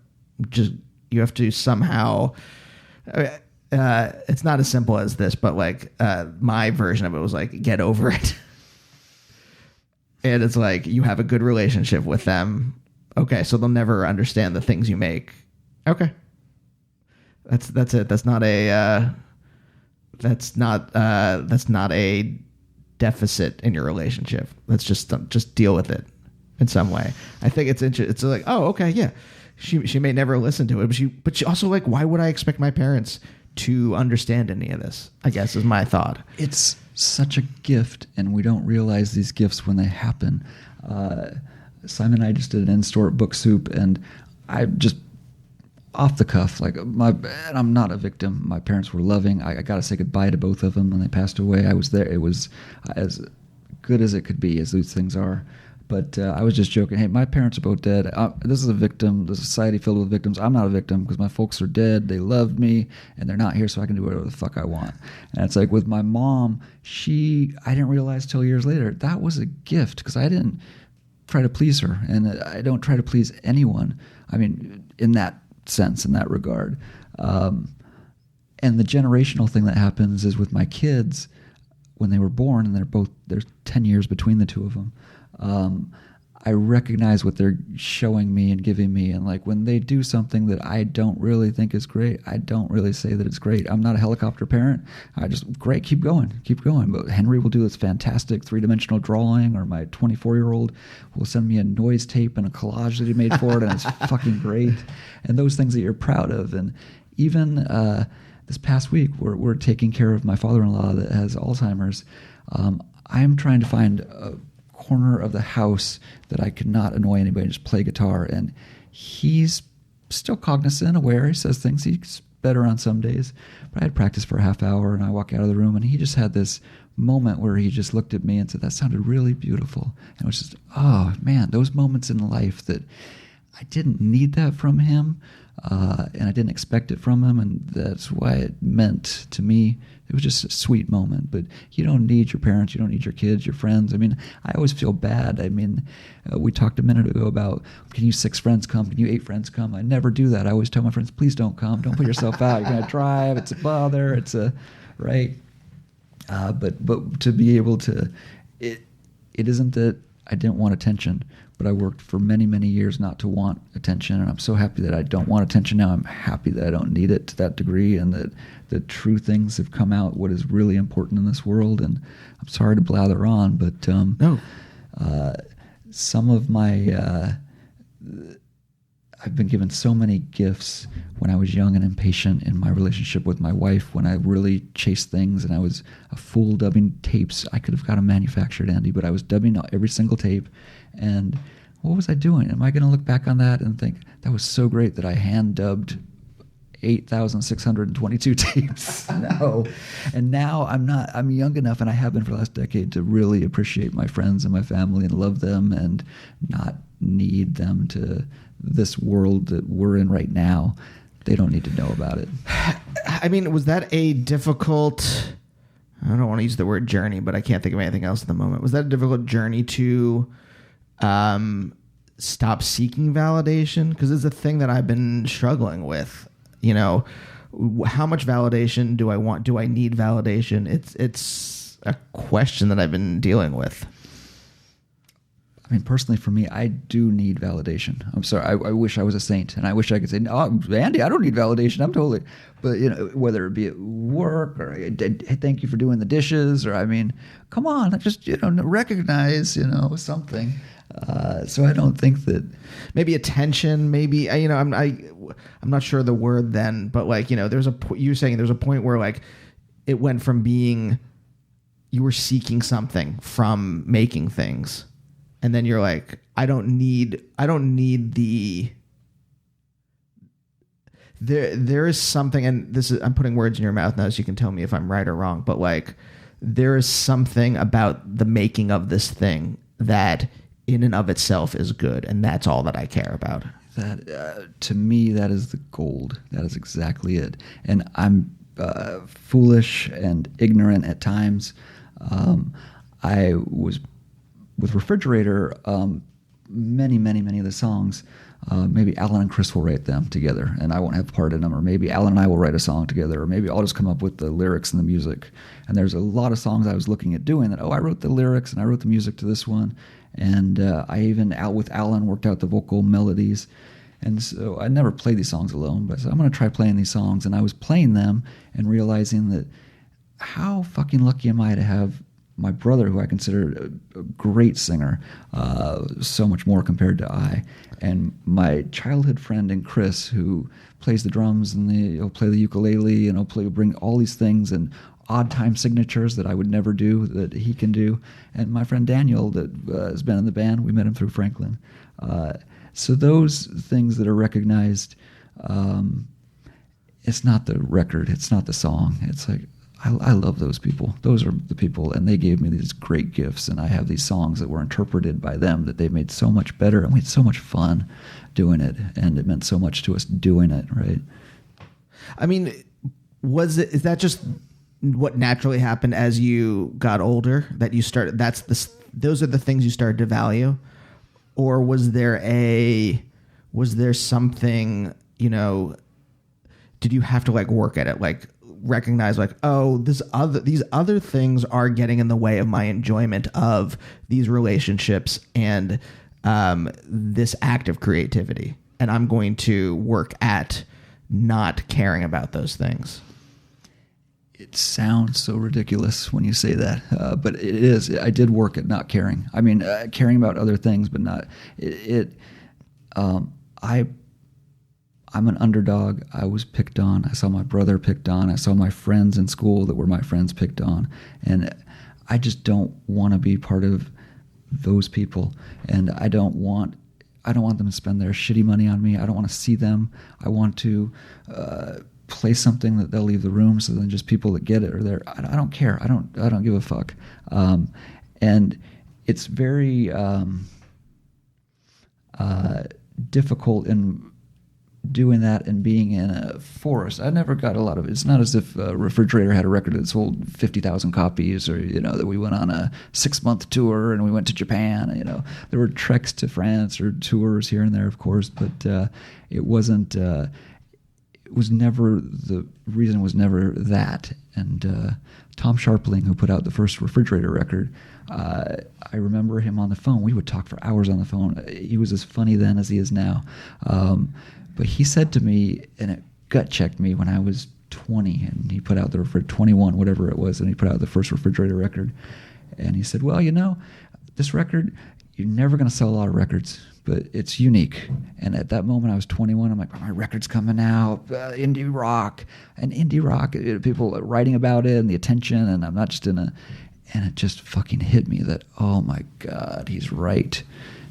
Just, you have to somehow, it's not as simple as this, but like my version of it was like, get over it. And it's like, you have a good relationship with them. Okay, so they'll never understand the things you make. Okay, that's it. That's not a deficit in your relationship. Let's just deal with it in some way. I think it's interesting. It's like, oh, okay, yeah. She may never listen to it, but she also, like, why would I expect my parents to understand any of this? I guess is my thought. It's such a gift, and we don't realize these gifts when they happen. Simon and I just did an in-store book soup, and I just off the cuff, like and I'm not a victim. My parents were loving. I got to say goodbye to both of them when they passed away. I was there. It was as good as it could be, as these things are. But I was just joking. Hey, my parents are both dead. This is a victim. The society filled with victims. I'm not a victim because my folks are dead. They loved me, and they're not here, so I can do whatever the fuck I want. And it's like with my mom, I didn't realize till years later that was a gift because I didn't try to please her, and I don't try to please anyone. I mean, in that sense, in that regard. And the generational thing that happens is with my kids when they were born, and there's 10 years between the two of them. I recognize what they're showing me and giving me, and like when they do something that I don't really think is great, I don't really say that it's great. I'm not a helicopter parent. I just, great, keep going. But Henry will do this fantastic 3-dimensional drawing, or my 24-year-old will send me a noise tape and a collage that he made for it, and it's fucking great. And those things that you're proud of. And even this past week, we're taking care of my father-in-law that has Alzheimer's. I'm trying to find a corner of the house that I could not annoy anybody and just play guitar, and he's still cognizant, aware. He says things. He's better on some days, but I had practice for a half hour, and I walk out of the room, and he just had this moment where he just looked at me and said, that sounded really beautiful. And it was just, oh man, those moments in life that I didn't need that from him, and I didn't expect it from him, and that's why it meant to me. It was just a sweet moment. But you don't need your parents, you don't need your kids, your friends. I mean, I always feel bad. I mean, we talked a minute ago about, can you 6 friends come? Can you 8 friends come? I never do that. I always tell my friends, please don't come. Don't put yourself out. You're going to drive. It's a bother. It's a, right? But to be able to, it isn't that I didn't want attention, but I worked for many, many years not to want attention, and I'm so happy that I don't want attention now. I'm happy that I don't need it to that degree, and that the true things have come out, what is really important in this world. And I'm sorry to blather on, but no. Some of my I've been given so many gifts when I was young and impatient in my relationship with my wife, when I really chased things and I was a fool dubbing tapes. I could have got them manufactured, Andy, but I was dubbing every single tape. And what was I doing? Am I going to look back on that and think, that was so great that I hand dubbed 8,622 tapes? No. And now I'm young enough, and I have been for the last decade, to really appreciate my friends and my family and love them and not need them to this world that we're in right now. They don't need to know about it. I mean, was that a difficult, I don't want to use the word journey, but I can't think of anything else at the moment. Was that a difficult journey to stop seeking validation? Because it's a thing that I've been struggling with. You know, how much validation do I want? Do I need validation? It's a question that I've been dealing with. I mean, personally, for me, I do need validation. I'm sorry. I wish I was a saint, and I wish I could say, "Oh, Andy, I don't need validation. I'm totally." But you know, whether it be at work or hey, thank you for doing the dishes, or I mean, come on, just recognize something. So I don't think that maybe attention, maybe I'm not sure the word then, but like there's you're saying there's a point where like it went from being you were seeking something from making things. And then you're like, I don't need the. There is something, and I'm putting words in your mouth now, so you can tell me if I'm right or wrong. But like, there is something about the making of this thing that, in and of itself, is good, and that's all that I care about. That to me, that is the gold. That is exactly it. And I'm foolish and ignorant at times. I was. With Refrigerator, many of the songs, maybe Alan and Chris will write them together, and I won't have part in them, or maybe Alan and I will write a song together, or maybe I'll just come up with the lyrics and the music. And there's a lot of songs I was looking at doing that, I wrote the lyrics and I wrote the music to this one, And I even, out with Alan, worked out the vocal melodies. And so I never played these songs alone, but I said, I'm going to try playing these songs. And I was playing them and realizing that how fucking lucky am I to have my brother, who I consider a great singer, so much more compared to I, and my childhood friend in Chris, who plays the drums and he'll play the ukulele and he'll bring all these things and odd time signatures that I would never do that he can do, and my friend Daniel that has been in the band. We met him through Franklin. So those things that are recognized, it's not the record, it's not the song. It's like, I love those people. Those are the people, and they gave me these great gifts, and I have these songs that were interpreted by them that they've made so much better, and we had so much fun doing it, and it meant so much to us doing it, right? I mean, is that just what naturally happened as you got older, that you started, those are the things you started to value? Or was there something, did you have to like work at it, like recognize like, oh, these other things are getting in the way of my enjoyment of these relationships and this act of creativity, and I'm going to work at not caring about those things? It sounds so ridiculous when you say that, but it is. I did work at not caring. I mean, caring about other things, but not it. I'm an underdog. I was picked on. I saw my brother picked on. I saw my friends in school that were my friends picked on. And I just don't want to be part of those people. And I don't want them to spend their shitty money on me. I don't want to see them. I want to play something that they'll leave the room, so then just people that get it are there. I don't care. I don't give a fuck. And it's very difficult in doing that and being in a forest. I never got a lot of it. It's not as if Refrigerator had a record that sold 50,000 copies, or that we went on a 6-month tour and we went to Japan. There were treks to France or tours here and there, of course, but it wasn't. It was never, the reason was never that. And Tom Sharpling, who put out the first Refrigerator record, I remember him on the phone. We would talk for hours on the phone. He was as funny then as he is now. But he said to me, and it gut checked me when I was 20, and he put out 21, whatever it was, and he put out the first Refrigerator record. And he said, well, this record, you're never going to sell a lot of records, but it's unique. And at that moment, I was 21. I'm like, my record's coming out, indie rock, people are writing about it and the attention, and I'm not just and it just fucking hit me that, oh my God, he's right.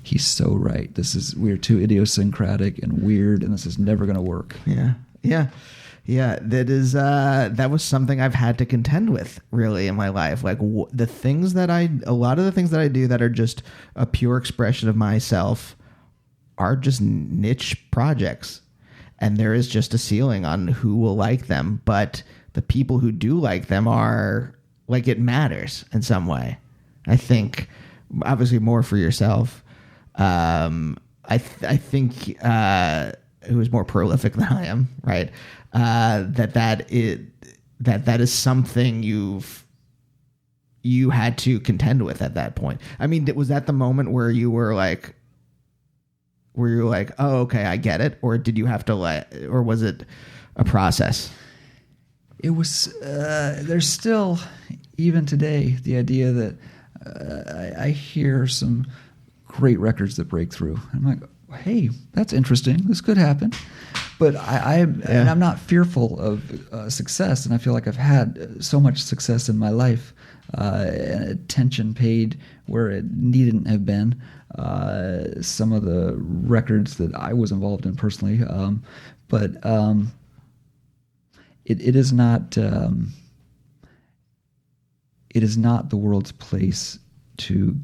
He's so right. We're too idiosyncratic and weird, and this is never going to work. Yeah. That was something I've had to contend with really in my life. Like a lot of the things that I do that are just a pure expression of myself are just niche projects, and there is just a ceiling on who will like them. But the people who do like them are like, it matters in some way. I think obviously more for yourself. I think who is more prolific than I am, right? That is something you had to contend with at that point. I mean, was that the moment where you were like, oh, okay, I get it, or did you have to or was it a process? It was. There's still, even today, the idea that I hear some great records that break through. I'm like, hey, that's interesting. This could happen. But and I'm not fearful of success, and I feel like I've had so much success in my life, and attention paid where it needn't have been. Some of the records that I was involved in personally, but it is not. It is not the world's place to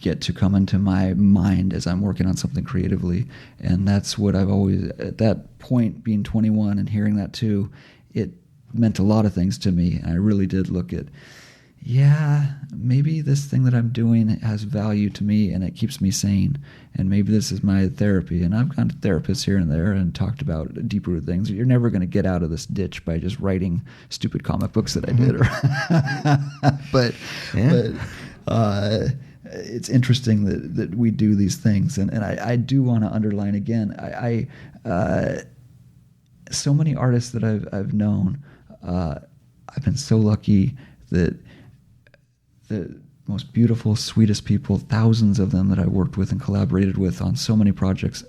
get to come into my mind as I'm working on something creatively. And that's what I've always, at that point, being 21 and hearing that too, it meant a lot of things to me. And I really did look at, maybe this thing that I'm doing has value to me and it keeps me sane. And maybe this is my therapy. And I've gone to therapists here and there and talked about deep-rooted things. You're never going to get out of this ditch by just writing stupid comic books that I did. it's interesting that we do these things, and I do want to underline again. So many artists that I've known, I've been so lucky that the most beautiful, sweetest people, thousands of them that I worked with and collaborated with on so many projects.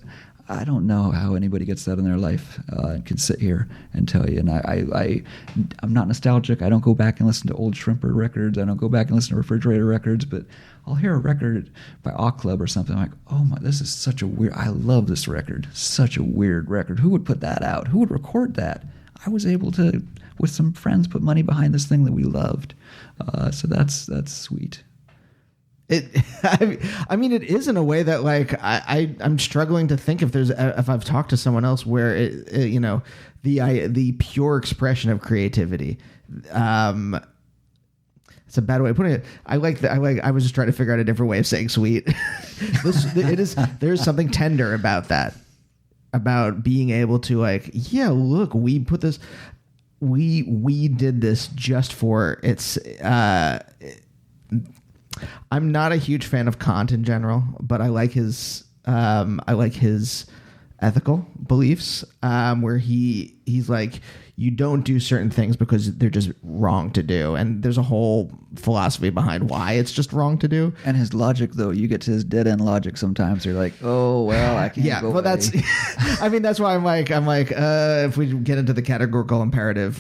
I don't know how anybody gets that in their life and can sit here and tell you. And I'm not nostalgic. I don't go back and listen to old Shrimper records. I don't go back and listen to Refrigerator records. But I'll hear a record by Awe Club or something. I'm like, oh my, this is such a weird. I love this record. Such a weird record. Who would put that out? Who would record that? I was able to, with some friends, put money behind this thing that we loved. So that's sweet. I mean, it is in a way that like I'm struggling to think if I've talked to someone else where the pure expression of creativity. It's a bad way of putting it. I was just trying to figure out a different way of saying sweet. There's something tender about that, about being able to like, yeah, look, we put this, we did this just for its. I'm not a huge fan of Kant in general, but I like his ethical beliefs, where he's like, you don't do certain things because they're just wrong to do, and there's a whole philosophy behind why it's just wrong to do. And his logic, though, you get to his dead end logic sometimes. You're like, oh well, I can't. Yeah, go well, that's. I mean, that's why I'm like, if we get into the categorical imperative,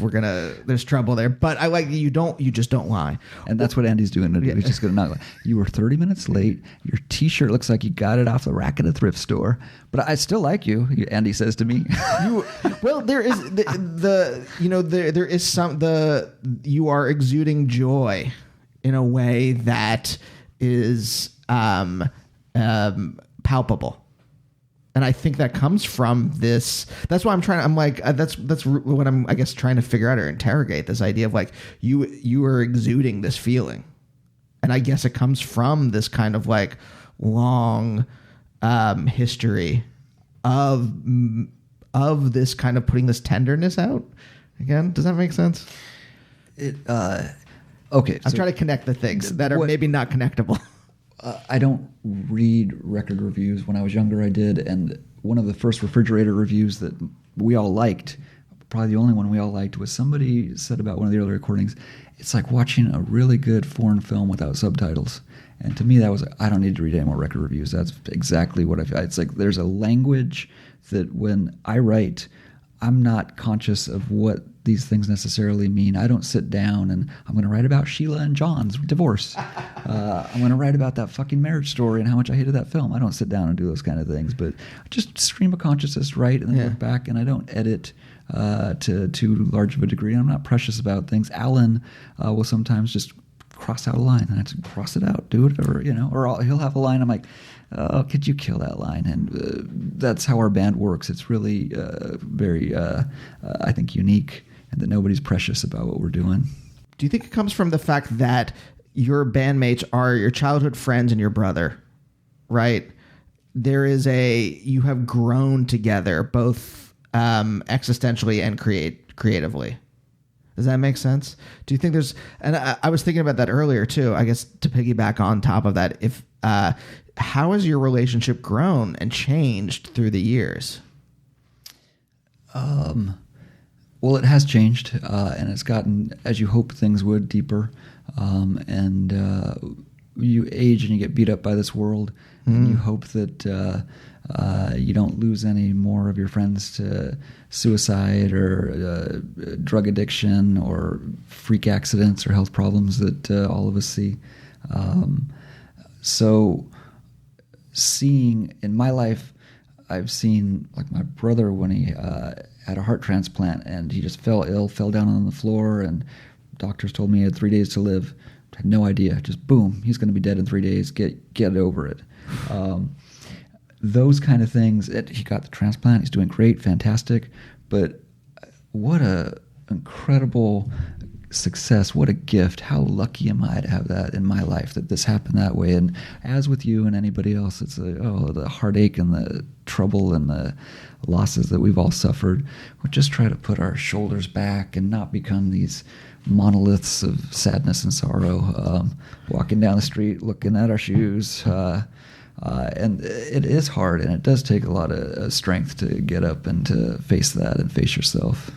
there's trouble there. But I like you just don't lie. And that's what Andy's doing today. Yeah. He's just gonna not lie. You were 30 minutes late. Your T-shirt looks like you got it off the rack at a thrift store. But I still like you, Andy says to me. Well, there is there is you are exuding joy in a way that is palpable, and I think that comes from this. That's why I'm like that's what I'm, I guess, trying to figure out or interrogate, this idea of like you are exuding this feeling, and I guess it comes from this kind of like long history of this kind of putting this tenderness out. Again, does that make sense? Okay. I'm trying to connect the things that are maybe not connectable. I don't read record reviews. When I was younger, I did. And one of the first Refrigerator reviews that we all liked, probably the only one we all liked, was somebody said about one of the early recordings, it's like watching a really good foreign film without subtitles. And to me, that was, I don't need to read any more record reviews. That's exactly what I feel. It's like there's a language that when I write, I'm not conscious of what these things necessarily mean. I don't sit down and I'm going to write about Sheila and John's divorce. I'm going to write about that fucking marriage story and how much I hated that film. I don't sit down and do those kind of things, but I just stream of consciousness, write, and then look back, and I don't edit to too large of a degree. I'm not precious about things. Alan will sometimes just cross out a line, and I have to cross it out, do whatever, or he'll have a line. I'm like, oh, could you kill that line? And that's how our band works. It's really very, I think, unique, and that nobody's precious about what we're doing. Do you think it comes from the fact that your bandmates are your childhood friends and your brother, right? You have grown together, both existentially and creatively. Does that make sense? Do you think there's, and I was thinking about that earlier too, I guess, to piggyback on top of that, if how has your relationship grown and changed through the years? Well, it has changed, and it's gotten, as you hope things would, deeper. And you age and you get beat up by this world, and you hope that you don't lose any more of your friends to suicide or drug addiction or freak accidents or health problems that all of us see. So seeing in my life, I've seen like my brother when he had a heart transplant and he just fell ill, fell down on the floor, and doctors told me he had 3 days to live. I had no idea. Just boom, he's going to be dead in 3 days. Get over it. Those kind of things. He got the transplant. He's doing great, fantastic. But what a incredible success. What a gift. How lucky am I to have that in my life, that this happened that way. And as with you and anybody else, it's the heartache and the trouble and the losses that we'll just try to put our shoulders back and not become these monoliths of sadness and sorrow, walking down the street, looking at our shoes. And it is hard, and it does take a lot of strength to get up and to face that and face yourself.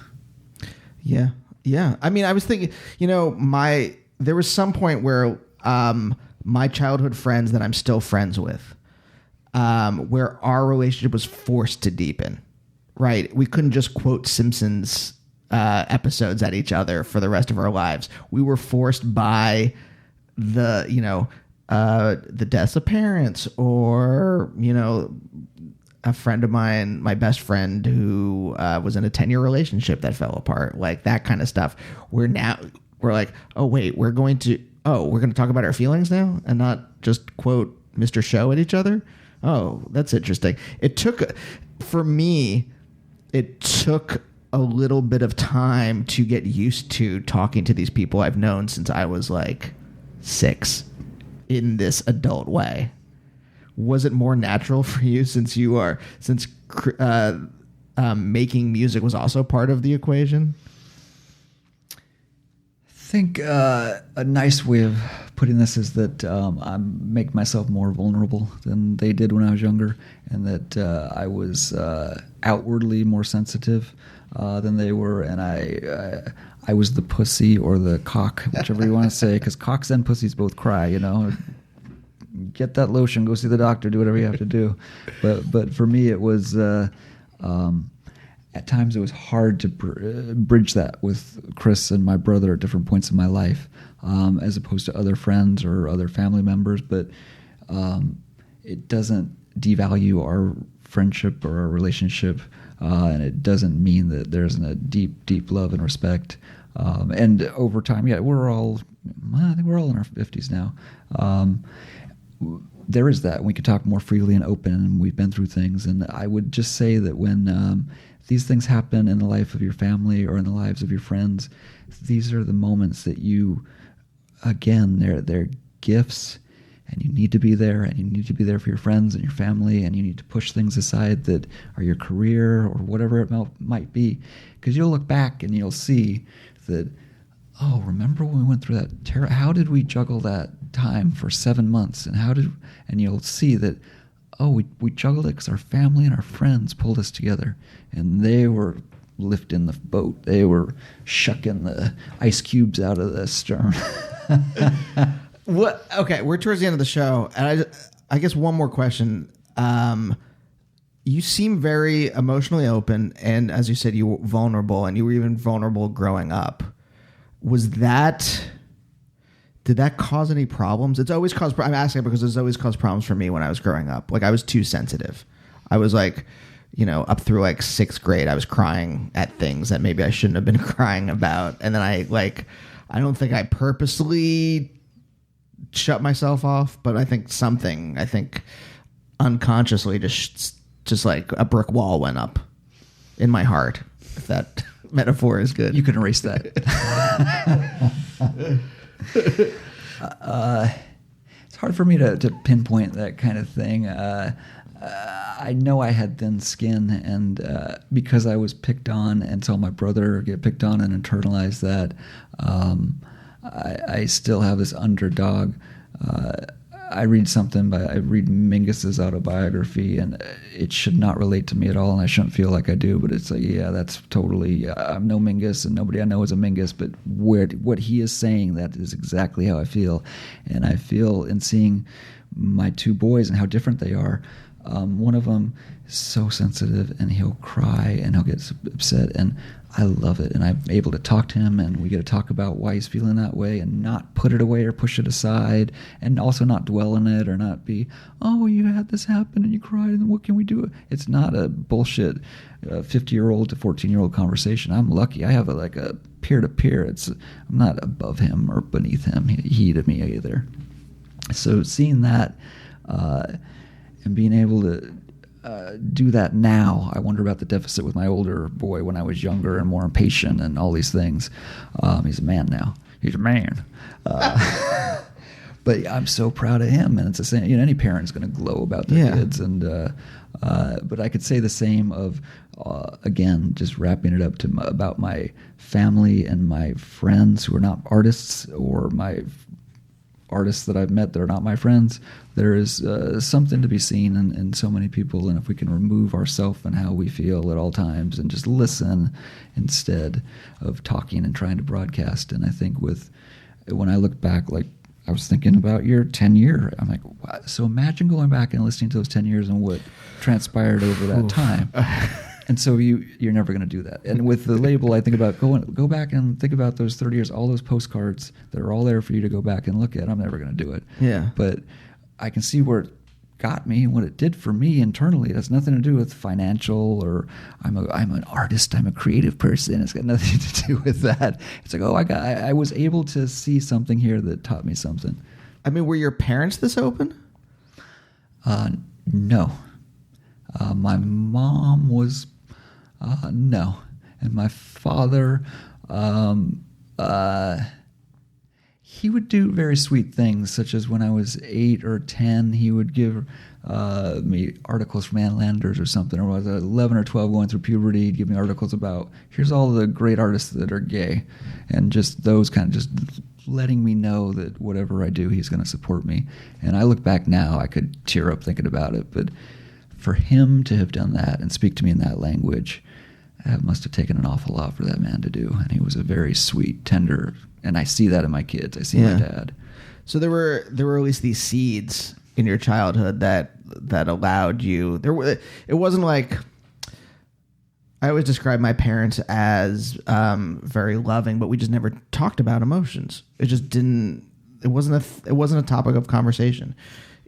Yeah. Yeah. I mean, I was thinking, there was some point where my childhood friends that I'm still friends with, where our relationship was forced to deepen, right? We couldn't just quote Simpsons episodes at each other for the rest of our lives. We were forced by the deaths of parents, or, a friend of mine, my best friend, who was in a 10-year relationship that fell apart, like that kind of stuff. We're like, oh wait, we're going to talk about our feelings now and not just quote Mr. Show at each other. Oh, that's interesting. For me, it took a little bit of time to get used to talking to these people I've known since I was like 6 in this adult way. Was it more natural for you since making music was also part of the equation? I think a nice way of putting this is that I make myself more vulnerable than they did when I was younger, and that I was outwardly more sensitive than they were, and I was the pussy or the cock, whichever you want to say, because cocks and pussies both cry, Get that lotion, go see the doctor, do whatever you have to do. But for me, it was at times it was hard to bridge that with Chris and my brother at different points in my life, as opposed to other friends or other family members. But it doesn't devalue our friendship or our relationship, and it doesn't mean that there isn't a deep, deep love and respect. And over time, I think we're all in our 50s now. There is that. We could talk more freely and open, and we've been through things. And I would just say that when these things happen in the life of your family or in the lives of your friends, these are the moments that you, again, they're gifts, and you need to be there, and you need to be there for your friends and your family, and you need to push things aside that are your career or whatever it might be, because you'll look back and you'll see that, oh, remember when we went through that how did we juggle that time for 7 months, and you'll see that, oh, we juggled it because our family and our friends pulled us together, and they were lifting the boat, they were shucking the ice cubes out of the stern. What? Okay, we're towards the end of the show, and I guess one more question. You seem very emotionally open, and as you said, you were vulnerable, and you were even vulnerable growing up. Did that cause any problems? It's always caused. I'm asking because it's always caused problems for me when I was growing up. Like, I was too sensitive. I was like, up through like 6th grade, I was crying at things that maybe I shouldn't have been crying about, and then I don't think I purposely shut myself off, but I think unconsciously just like a brick wall went up in my heart, if that metaphor is good. You can erase that. It's hard for me to pinpoint that kind of thing. I know I had thin skin, and because I was picked on and saw my brother get picked on and internalize that, I still have this underdog. I read Mingus's autobiography, and it should not relate to me at all, and I shouldn't feel like I do, but it's like, yeah, that's totally, I'm no Mingus, and nobody I know is a Mingus, but what he is saying, that is exactly how I feel. And I feel in seeing my 2 boys and how different they are. One of them is so sensitive, and he'll cry and he'll get upset, and I love it. And I'm able to talk to him, and we get to talk about why he's feeling that way and not put it away or push it aside, and also not dwell on it or not be, oh, you had this happen and you cried, and what can we do? It's not a bullshit 50-year-old to 14-year-old conversation. I'm lucky. I have a peer-to-peer. I'm not above him or beneath him. He to me either. So seeing that and being able to do that now, I wonder about the deficit with my older boy when I was younger and more impatient and all these things. He's a man now. He's a man. But I'm so proud of him, and it's the same. Any parent's going to glow about their kids, and But I could say the same of, again, just wrapping it up to about my family and my friends who are not artists, or my artists that I've met that are not my friends. There is something to be seen in so many people, and if we can remove ourselves and how we feel at all times and just listen instead of talking and trying to broadcast. And I think when I look back, like I was thinking about your 10-year, I'm like, wow. So imagine going back and listening to those 10 years and what transpired over that time. And so you're never going to do that. And with the label, I think about go back and think about those 30 years, all those postcards that are all there for you to go back and look at. I'm never going to do it. Yeah. But I can see where it got me and what it did for me internally. It has nothing to do with financial, or I'm an artist, I'm a creative person. It's got nothing to do with that. It's like, I was able to see something here that taught me something. I mean, were your parents this open? No. My mom was no, and my father, he would do very sweet things, such as when I was 8 or 10, he would give me articles from Ann Landers or something, or when I was 11 or 12 going through puberty, he'd give me articles about, here's all the great artists that are gay, and just those kind of just letting me know that whatever I do, he's going to support me. And I look back now, I could tear up thinking about it, but for him to have done that and speak to me in that language, it must have taken an awful lot for that man to do. And he was a very sweet, tender, and I see that in my kids. I see my dad. So there were at least these seeds in your childhood that allowed you. It wasn't like, I always describe my parents as very loving, but we just never talked about emotions. It just didn't. It wasn't a topic of conversation.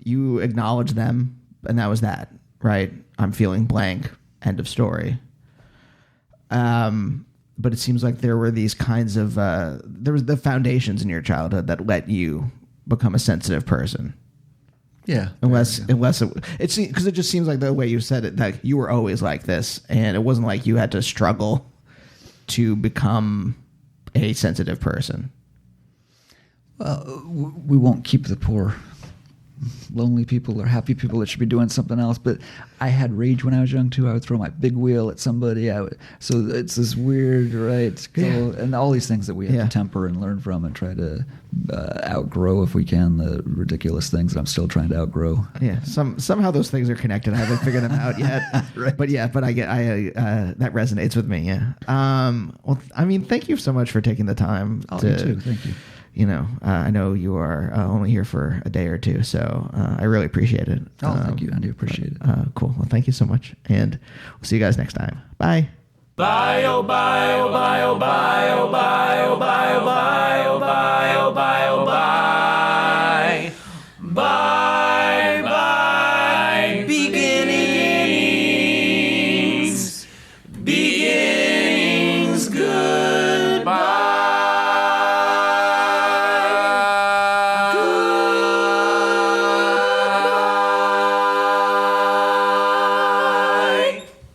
You acknowledged them, and that was that. Right? I'm feeling blank. End of story. But it seems like there were these kinds of there was the foundations in your childhood that let you become a sensitive person. Yeah. Unless it's because it just seems like the way you said it, that you were always like this, and it wasn't like you had to struggle to become a sensitive person. Well, we won't keep the poor lonely people or happy people that should be doing something else. But I had rage when I was young too. I would throw my big wheel at somebody. So it's this weird, right? And all these things that we have to temper and learn from and try to outgrow, if we can, the ridiculous things that I'm still trying to outgrow. Yeah, somehow those things are connected. I haven't figured them out yet. Right. But I get that resonates with me. Yeah. Well, I mean, thank you so much for taking the time. You too. Thank you. I know you are only here for a day or two, so I really appreciate it. Thank you. I do appreciate it. Cool. Well, thank you so much, and we'll see you guys next time. Bye. Bye, oh, bye, oh, bye, oh, bye, oh, bye, oh, bye, oh, bye, oh, bye, oh, bye, oh, bye.